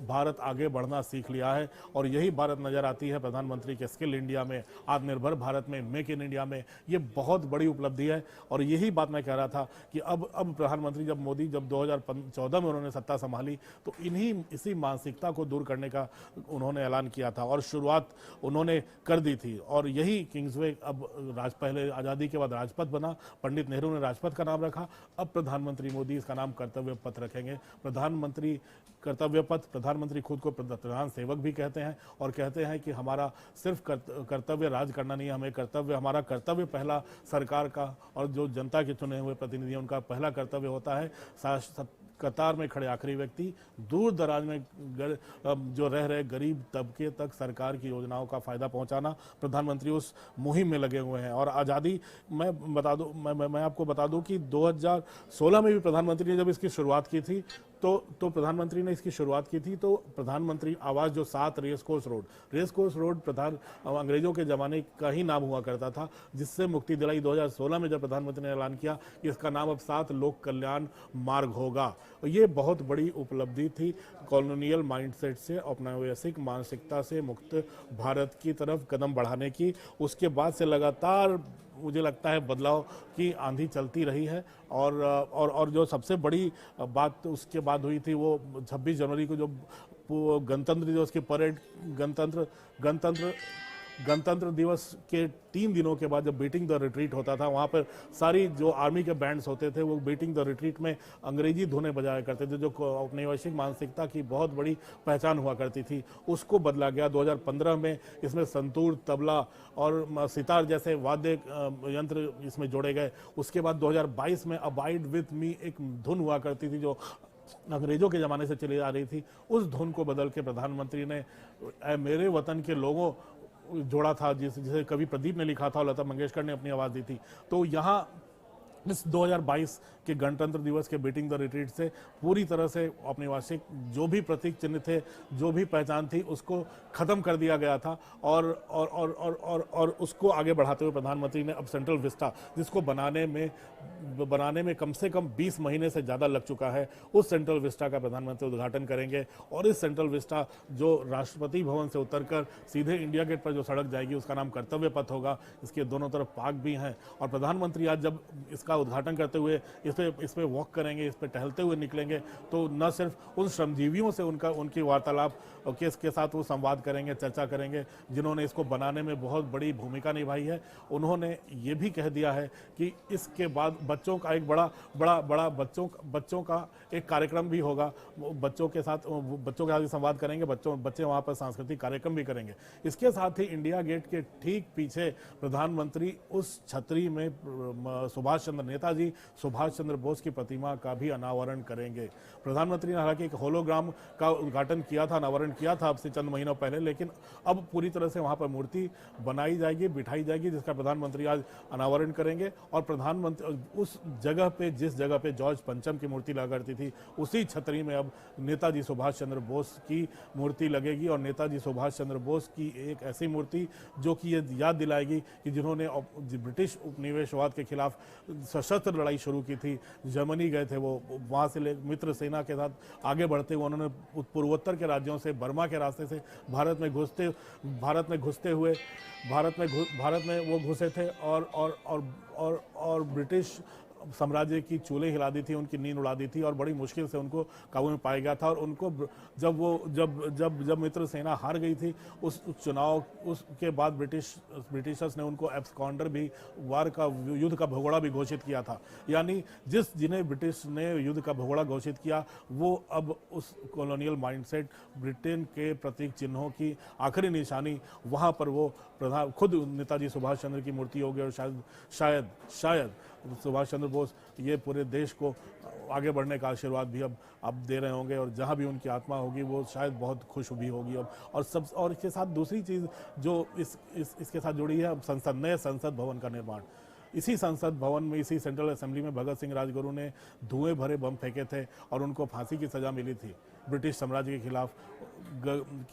भारत आगे बढ़ना सीख लिया है। और यही भारत नजर आती है प्रधानमंत्री के स्किल इंडिया में, आत्मनिर्भर भारत में, मेक इन इंडिया में। ये बहुत बड़ी उपलब्धि है। और यही बात मैं कह रहा था कि अब प्रधानमंत्री मोदी जब 2014 में उन्होंने सत्ता संभाली तो इसी मानसिकता को दूर करने का उन्होंने ऐलान किया था और शुरुआत उन्होंने कर दी थी। और यही किंग्सवे अब पहले आज़ादी के बाद राजपथ बना, पंडित नेहरू ने राजपथ का नाम रखा, अब प्रधानमंत्री मोदी इसका नाम कर्तव्य पथ रखेंगे। प्रधानमंत्री कर्तव्य पथ, प्रधानमंत्री खुद को प्रधान सेवक भी कहते हैं और कहते हैं कि हमारा सिर्फ कर्तव्य राज करना नहीं है, हमारा कर्तव्य पहला सरकार का और जो जनता के चुने हुए प्रतिनिधि उनका पहला कर्तव्य होता है कतार में खड़े आखिरी व्यक्ति, दूर दराज में जो रह रहे गरीब तबके तक सरकार की योजनाओं का फायदा पहुंचाना। प्रधानमंत्री उस मुहिम में लगे हुए हैं। और आज़ादी, मैं आपको बता दूं कि 2016 में भी प्रधानमंत्री ने जब इसकी शुरुआत की थी तो प्रधानमंत्री आवास जो 7 रेस कोर्स रोड अंग्रेजों के ज़माने का ही नाम हुआ करता था, जिससे मुक्ति दिलाई 2016 में जब प्रधानमंत्री ने ऐलान किया कि इसका नाम अब 7 लोक कल्याण मार्ग होगा। ये बहुत बड़ी उपलब्धि थी कॉलोनियल माइंडसेट से, औपनिवेशिक मानसिकता से मुक्त भारत की तरफ कदम बढ़ाने की। उसके बाद से लगातार मुझे लगता है बदलाव की आंधी चलती रही है। और जो सबसे बड़ी बात उसके बाद हुई थी वो 26 जनवरी को जो गणतंत्र दिवस की परेड, गणतंत्र दिवस के 3 दिनों के बाद जब बीटिंग द रिट्रीट होता था, वहाँ पर सारी जो आर्मी के बैंड्स होते थे वो बीटिंग द रिट्रीट में अंग्रेजी धुनें बजाया करते थे, जो औपनिवेशिक मानसिकता की बहुत बड़ी पहचान हुआ करती थी। उसको बदला गया 2015 में। इसमें संतूर, तबला और सितार जैसे वाद्य यंत्र इसमें जोड़े गए। उसके बाद 2022 में अबाइड विथ मी एक धुन हुआ करती थी जो अंग्रेजों के ज़माने से चली आ रही थी, उस धुन को बदल के प्रधानमंत्री ने ऐ मेरे वतन के लोगों जोड़ा था, जिसे कवि प्रदीप ने लिखा था और लता मंगेशकर ने अपनी आवाज़ दी थी। तो यहाँ इस 2022 के गणतंत्र दिवस के बीटिंग द रिट्रीट से पूरी तरह से औपनिवेशिक जो भी प्रतीक चिन्ह थे, जो भी पहचान थी, उसको ख़त्म कर दिया गया था। और उसको आगे बढ़ाते हुए प्रधानमंत्री ने अब सेंट्रल विस्टा, जिसको बनाने में कम से कम 20 महीने से ज़्यादा लग चुका है, उस सेंट्रल विस्टा का प्रधानमंत्री उद्घाटन करेंगे। और इस सेंट्रल विस्टा जो राष्ट्रपति भवन से उतरकर सीधे इंडिया गेट पर जो सड़क जाएगी उसका नाम कर्तव्य पथ होगा। इसके दोनों तरफ पार्क भी हैं। और प्रधानमंत्री आज जब इसका उद्घाटन करते हुए इस पे वॉक करेंगे, इस पे टहलते हुए निकलेंगे, तो न सिर्फ उन श्रमजीवियों से उनकी वार्तालाप के साथ वो संवाद करेंगे, चर्चा करेंगे, जिन्होंने इसको बनाने में बहुत बड़ी भूमिका निभाई है। उन्होंने ये भी कह दिया है कि इसके बाद बच्चों का एक बड़ा बच्चों का एक कार्यक्रम भी होगा। बच्चों के साथ संवाद करेंगे, बच्चे वहाँ पर सांस्कृतिक कार्यक्रम भी करेंगे। इसके साथ ही इंडिया गेट के ठीक पीछे प्रधानमंत्री उस छतरी में नेताजी सुभाष चंद्र बोस की प्रतिमा का भी अनावरण करेंगे। प्रधानमंत्री ने हालांकि एक होलोग्राम का उद्घाटन किया था, अनावरण किया था अब से चंद महीनों पहले, लेकिन अब पूरी तरह से वहां पर मूर्ति बनाई जाएगी, बिठाई जाएगी, जिसका प्रधानमंत्री आज अनावरण करेंगे। और प्रधानमंत्री उस जगह पे, जिस जगह पे जॉर्ज पंचम की मूर्ति लगा करती थी, उसी छतरी में अब नेताजी सुभाष चंद्र बोस की मूर्ति लगेगी। और नेताजी सुभाष चंद्र बोस की एक ऐसी मूर्ति जो कि ये याद दिलाएगी कि जिन्होंने ब्रिटिश उपनिवेशवाद के खिलाफ सशस्त्र लड़ाई शुरू की थी, जर्मनी गए थे वो, वहाँ से मित्र सेना के साथ आगे बढ़ते हुए उन्होंने पूर्वोत्तर के राज्यों से, बर्मा के रास्ते से भारत में घुसते हुए भारत में वो घुसे थे और ब्रिटिश साम्राज्य की चूल्हे हिला दी थी, उनकी नींद उड़ा दी थी और बड़ी मुश्किल से उनको काबू में पाया गया था। और उनको जब मित्र सेना हार गई थी उस चुनाव, उसके बाद ब्रिटिशर्स ने उनको एब्सकॉन्डर भी, वार का, युद्ध का भगोड़ा भी घोषित किया था। यानी जिन्हें ब्रिटिश ने युद्ध का भगोड़ा घोषित किया वो अब उस कॉलोनियल माइंडसेट, ब्रिटेन के प्रतीक चिन्हों की आखिरी निशानी, वहाँ पर वो खुद नेताजी सुभाष चंद्र की मूर्ति होगी और शायद सुभाष चंद्र बोस ये पूरे देश को आगे बढ़ने का आशीर्वाद भी अब दे रहे होंगे और जहाँ भी उनकी आत्मा होगी वो शायद बहुत खुश भी होगी अब। और इसके साथ दूसरी चीज़ जो इसके साथ जुड़ी है, अब नए संसद भवन का निर्माण। इसी संसद भवन में, इसी सेंट्रल असेंबली में भगत सिंह राजगुरु ने धुएं भरे बम फेंके थे और उनको फांसी की सजा मिली थी ब्रिटिश साम्राज्य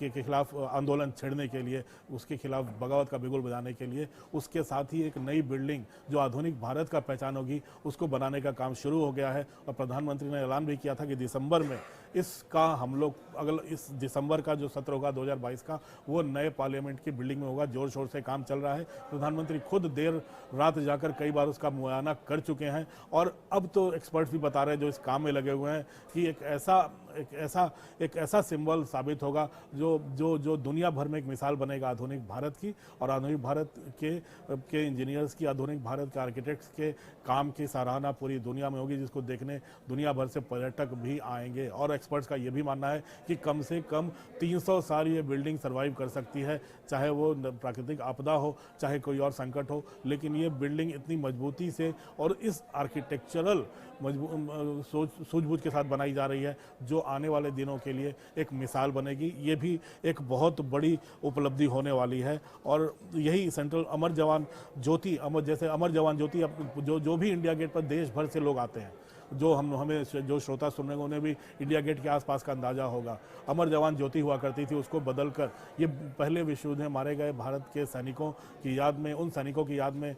के खिलाफ आंदोलन छेड़ने के लिए, उसके खिलाफ बगावत का बिगुल बजाने के लिए। उसके साथ ही एक नई बिल्डिंग जो आधुनिक भारत का पहचान होगी उसको बनाने का काम शुरू हो गया है और प्रधानमंत्री ने ऐलान भी किया था कि दिसंबर में इसका हम लोग इस दिसंबर का जो सत्र होगा 2022 का, वो नए पार्लियामेंट की बिल्डिंग में होगा। जोर शोर से काम चल रहा है, प्रधानमंत्री खुद देर रात जाकर कई बार उसका मुआयना कर चुके हैं और अब तो एक्सपर्ट्स भी बता रहे हैं जो इस काम में लगे हुए हैं कि एक ऐसा सिंबल साबित होगा जो दुनिया भर में एक मिसाल बनेगा आधुनिक भारत की और आधुनिक भारत के इंजीनियर्स की, आधुनिक भारत के आर्किटेक्ट्स के काम की सराहना पूरी दुनिया में होगी, जिसको देखने दुनिया भर से पर्यटक भी आएंगे। और एक्सपर्ट्स का ये भी मानना है कि कम से कम 300 साल ये बिल्डिंग सर्वाइव कर सकती है, चाहे वो प्राकृतिक आपदा हो, चाहे कोई और संकट हो, लेकिन ये बिल्डिंग इतनी मजबूती से और इस आर्किटेक्चरल सूझबूझ के साथ बनाई जा रही है जो आने वाले दिनों के लिए एक मिसाल बनेगी। ये भी एक बहुत बड़ी उपलब्धि होने वाली है और यही सेंट्रल अमर जवान ज्योति जो भी इंडिया गेट पर देश भर से लोग आते हैं, हमें जो श्रोता सुन रहे हैं उन्हें भी इंडिया गेट के आसपास का अंदाजा होगा। अमर जवान ज्योति हुआ करती थी, उसको बदलकर ये पहले विश्व युद्ध में मारे गए भारत के सैनिकों की याद में, उन सैनिकों की याद में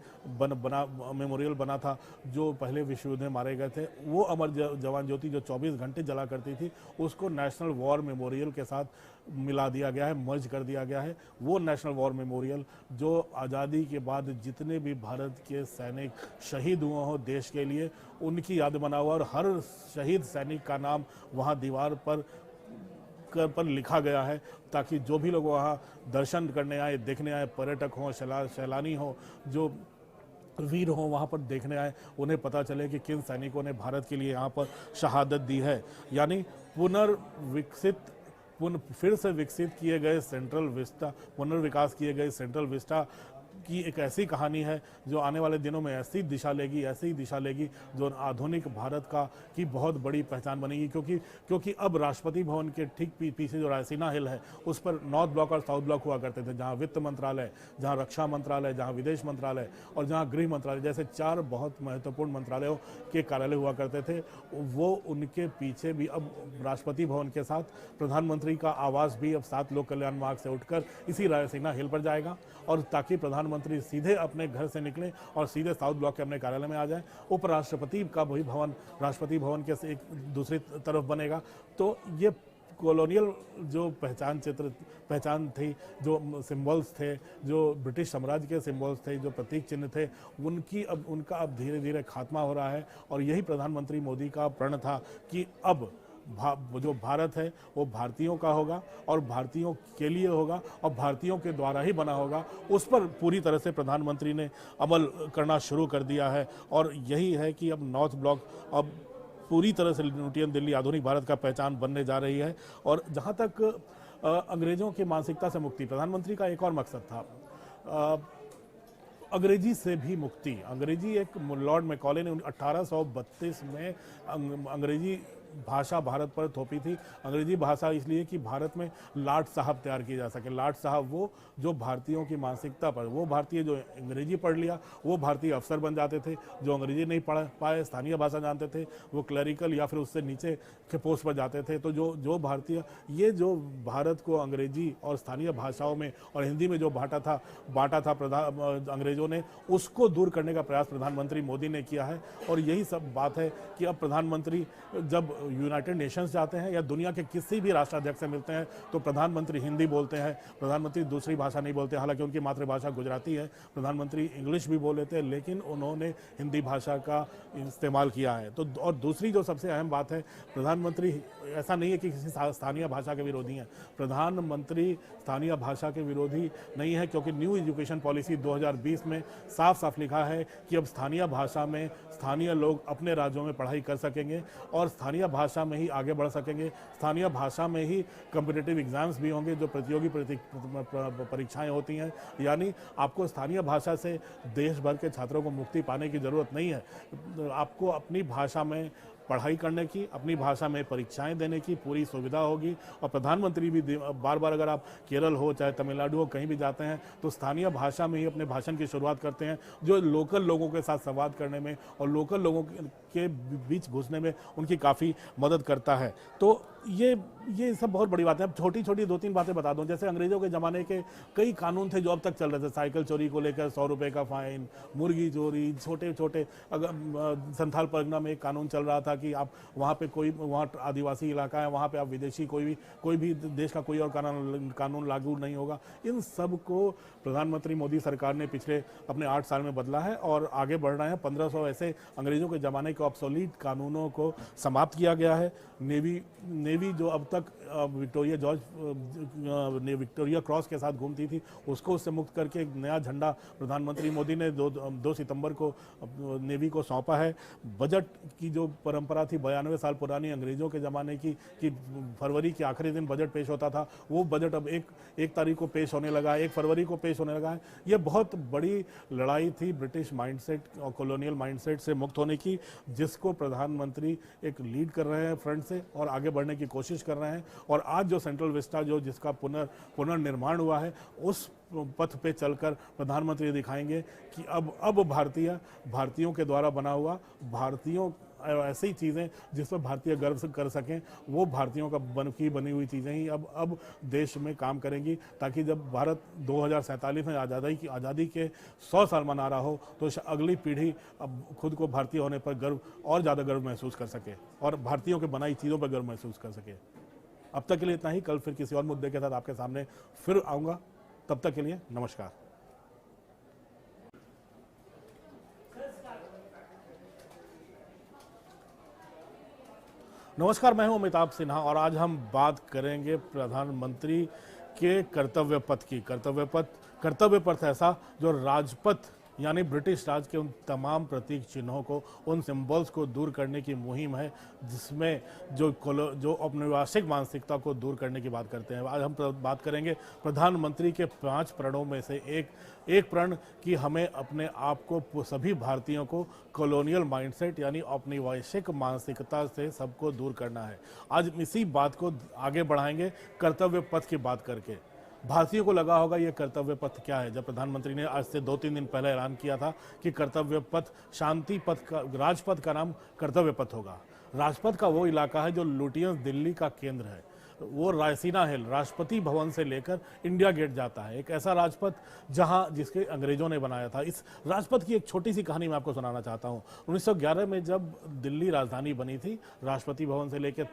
मेमोरियल बना था जो पहले विश्व युद्ध में मारे गए थे। वो अमर जवान ज्योति जो 24 घंटे जला करती थी, उसको नेशनल वॉर मेमोरियल के साथ मिला दिया गया है, मर्ज कर दिया गया है। वो नेशनल वॉर मेमोरियल जो आज़ादी के बाद जितने भी भारत के सैनिक शहीद हुए हों देश के लिए, उनकी याद बना हुआ और हर शहीद सैनिक का नाम वहाँ दीवार पर लिखा गया है, ताकि जो भी लोग वहाँ दर्शन करने आए, देखने आए, पर्यटक हों, सैलानी हों, जो वीर हों वहाँ पर देखने आए, उन्हें पता चले कि किन सैनिकों ने भारत के लिए यहाँ पर शहादत दी है। यानी फिर से विकसित किए गए पुनर्विकास किए गए सेंट्रल विस्टा की एक ऐसी कहानी है जो आने वाले दिनों में ऐसी दिशा लेगी जो आधुनिक भारत की बहुत बड़ी पहचान बनेगी। क्योंकि अब राष्ट्रपति भवन के ठीक पीछे जो रायसीना हिल है, उस पर नॉर्थ ब्लॉक और साउथ ब्लॉक हुआ करते थे, जहां वित्त मंत्रालय, जहां रक्षा मंत्रालय, जहां विदेश मंत्रालय और जहां गृह मंत्रालय जैसे 4 बहुत महत्वपूर्ण मंत्रालयों के कार्यालय हुआ करते थे। वो उनके पीछे भी अब राष्ट्रपति भवन के साथ प्रधानमंत्री का आवास भी अब 7 लोक कल्याण मार्ग से उठकर इसी रायसीना हिल पर जाएगा, और ताकि प्रधानमंत्री सीधे अपने घर से निकले और सीधे साउथ ब्लॉक के अपने कार्यालय में आ जाए। उपराष्ट्रपति का वही भवन राष्ट्रपति भवन के एक दूसरी तरफ बनेगा। तो ये कॉलोनियल जो पहचान थी, जो सिंबल्स थे, जो ब्रिटिश साम्राज्य के सिंबल्स थे, जो प्रतीक चिन्ह थे, उनका अब धीरे धीरे खात्मा हो रहा है। और यही प्रधानमंत्री मोदी का प्रण था कि अब जो भारत है वो भारतीयों का होगा और भारतीयों के लिए होगा और भारतीयों के द्वारा ही बना होगा। उस पर पूरी तरह से प्रधानमंत्री ने अमल करना शुरू कर दिया है और यही है कि अब नॉर्थ ब्लॉक अब पूरी तरह से न्यूटन दिल्ली आधुनिक भारत का पहचान बनने जा रही है। और जहाँ तक अंग्रेजों की मानसिकता से मुक्ति, प्रधानमंत्री का एक और मकसद था, अंग्रेजी से भी मुक्ति। अंग्रेजी एक लॉर्ड मैकॉले ने 1832 में अंग्रेजी भाषा भारत पर थोपी थी। अंग्रेजी भाषा इसलिए कि भारत में लाट साहब तैयार किए जा सके। लाट साहब वो जो भारतीयों की मानसिकता पर, वो भारतीय जो अंग्रेजी पढ़ लिया वो भारतीय अफसर बन जाते थे, जो अंग्रेजी नहीं पढ़ पाए, स्थानीय भाषा जानते थे, वो क्लरिकल या फिर उससे नीचे के पोस्ट पर जाते थे। तो जो भारतीय, ये जो भारत को अंग्रेजी और स्थानीय भाषाओं में और हिंदी में जो बांटा था अंग्रेजों ने, उसको दूर करने का प्रयास प्रधानमंत्री मोदी ने किया है। और यही सब बात है कि अब प्रधानमंत्री जब यूनाइटेड नेशंस जाते हैं या दुनिया के किसी भी राष्ट्राध्यक्ष से मिलते हैं तो प्रधानमंत्री हिंदी बोलते हैं, प्रधानमंत्री दूसरी भाषा नहीं बोलते। हालांकि उनकी मातृभाषा गुजराती है, प्रधानमंत्री इंग्लिश भी बोल लेते हैं, लेकिन उन्होंने हिंदी भाषा का इस्तेमाल किया है। तो और दूसरी जो सबसे अहम बात है, प्रधानमंत्री ऐसा नहीं है कि किसी स्थानीय भाषा के विरोधी हैं, प्रधानमंत्री स्थानीय भाषा के विरोधी नहीं है, क्योंकि न्यू एजुकेशन पॉलिसी 2020 में साफ साफ लिखा है कि अब स्थानीय भाषा में स्थानीय लोग अपने राज्यों में पढ़ाई कर सकेंगे और स्थानीय भाषा में ही आगे बढ़ सकेंगे। स्थानीय भाषा में ही कॉम्पिटिटिव एग्जाम्स भी होंगे, जो प्रतियोगी परीक्षाएं होती हैं। यानी आपको स्थानीय भाषा से देश भर के छात्रों को मुक्ति पाने की जरूरत नहीं है। आपको अपनी भाषा में पढ़ाई करने की, अपनी भाषा में परीक्षाएं देने की पूरी सुविधा होगी। और प्रधानमंत्री भी बार बार, अगर आप केरल हो चाहे तमिलनाडु हो, कहीं भी जाते हैं तो स्थानीय भाषा में ही अपने भाषण की शुरुआत करते हैं, जो लोकल लोगों के साथ संवाद करने में और लोकल लोगों के बीच घुसने में उनकी काफ़ी मदद करता है। तो ये सब बहुत बड़ी बात है। अब छोटी छोटी 2-3 बातें बता दूं। जैसे अंग्रेजों के ज़माने के कई कानून थे जो अब तक चल रहे थे, साइकिल चोरी को लेकर 100 रुपये का फाइन, मुर्गी चोरी, छोटे छोटे, अगर संथाल परगना में एक कानून चल रहा था कि आप वहाँ पे वहाँ आदिवासी इलाका है, वहाँ पे आप विदेशी कोई भी देश का कोई और कानून लागू नहीं होगा। इन सब को प्रधानमंत्री मोदी सरकार ने पिछले अपने 8 साल में बदला है और आगे बढ़ रहे हैं। 1500 ऐसे अंग्रेजों के ज़माने के ऑब्सोलीट कानूनों को समाप्त किया गया है। नेवी जो अब तक विक्टोरिया क्रॉस के साथ घूमती थी, उसको उससे मुक्त करके एक नया झंडा प्रधानमंत्री मोदी ने 2 सितंबर को नेवी को सौंपा है। बजट की जो परंपरा थी 92 साल पुरानी अंग्रेजों के ज़माने की, कि फरवरी के आखिरी दिन बजट पेश होता था, वो बजट अब एक तारीख को पेश होने लगा है, 1 फरवरी को पेश होने लगा है। ये बहुत बड़ी लड़ाई थी ब्रिटिश माइंडसेट और कॉलोनियल माइंडसेट से मुक्त होने की, जिसको प्रधानमंत्री एक लीड कर रहे हैं फ्रंट से और आगे बढ़ने की कोशिश कर रहे हैं। और आज जो सेंट्रल विस्टा जिसका पुनर्निर्माण हुआ है, उस पथ पे चलकर प्रधानमंत्री दिखाएंगे कि अब भारतीयों के द्वारा बना हुआ, भारतीयों ऐसी चीज़ें जिस पर भारतीय गर्व कर सकें, वो भारतीयों का बनी हुई चीज़ें ही अब देश में काम करेंगी, ताकि जब भारत 2047 में आज़ादी के 100 साल मना रहा हो तो अगली पीढ़ी अब खुद को भारतीय होने पर गर्व और ज़्यादा गर्व महसूस कर सके और भारतीयों के बनाई चीज़ों पर गर्व महसूस कर सके। अब तक के लिए इतना ही। कल फिर किसी और मुद्दे के साथ आपके सामने फिर आऊँगा। तब तक के लिए नमस्कार। नमस्कार, मैं हूं अमिताभ सिन्हा और आज हम बात करेंगे प्रधानमंत्री के कर्तव्य पथ की। कर्तव्य पथ ऐसा जो राजपथ यानी ब्रिटिश राज के उन तमाम प्रतीक चिन्हों को, उन सिंबल्स को दूर करने की मुहिम है, जिसमें जो औपनिवेशिक मानसिकता को दूर करने की बात करते हैं। आज हम बात करेंगे प्रधानमंत्री के 5 प्रणों में से एक प्रण कि हमें अपने आप को, सभी भारतीयों को कॉलोनियल माइंडसेट यानी औपनिवेशिक मानसिकता से सबको दूर करना है। आज इसी बात को आगे बढ़ाएंगे कर्तव्य पथ की बात करके। भारतीयों को लगा होगा ये कर्तव्य पथ क्या है, जब प्रधानमंत्री ने आज से 2-3 दिन पहले ऐलान किया था कि कर्तव्य पथ, शांति पथ का, राजपथ का नाम कर्तव्य पथ होगा। राजपथ का वो इलाका है जो लुटियंस दिल्ली का केंद्र है। वो रायसीना हिल, राष्ट्रपति भवन से लेकर इंडिया गेट जाता है, एक ऐसा राजपथ जिसके अंग्रेजों ने बनाया था। इस राजपथ की एक छोटी सी कहानी मैं आपको सुनाना चाहता हूँ। 1911 में जब दिल्ली राजधानी बनी थी, राष्ट्रपति भवन से लेकर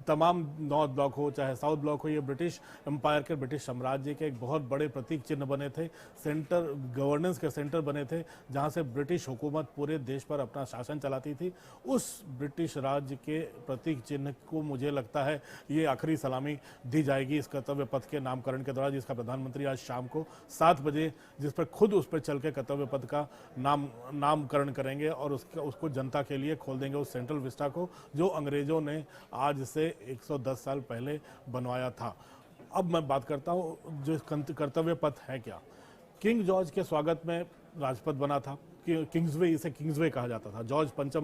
तमाम नॉर्थ ब्लॉक हो चाहे साउथ ब्लॉक हो, ये ब्रिटिश एम्पायर के, ब्रिटिश साम्राज्य के एक बहुत बड़े प्रतीक चिन्ह बने थे, सेंटर गवर्नेंस के सेंटर बने थे, जहां से ब्रिटिश हुकूमत पूरे देश पर अपना शासन चलाती थी। उस ब्रिटिश राज्य के प्रतीक चिन्ह को मुझे लगता है ये आखिरी सलामी दी जाएगी इस कर्तव्य पथ के नामकरण के दौरान, जिसका प्रधानमंत्री आज शाम को 7 बजे, जिस पर खुद उस पर चल के कर्तव्य पथ का नामकरण करेंगे और उसको जनता के लिए खोल देंगे, उस सेंट्रल विस्टा को जो अंग्रेजों ने आज से 110 साल पहले बनवाया था। अब मैं बात करता हूं जो कर्तव्य पथ है क्या। किंग जॉर्ज के स्वागत में राजपथ बना था, किंग्सवे, इसे किंग्सवे कहा जाता था। जॉर्ज पंचम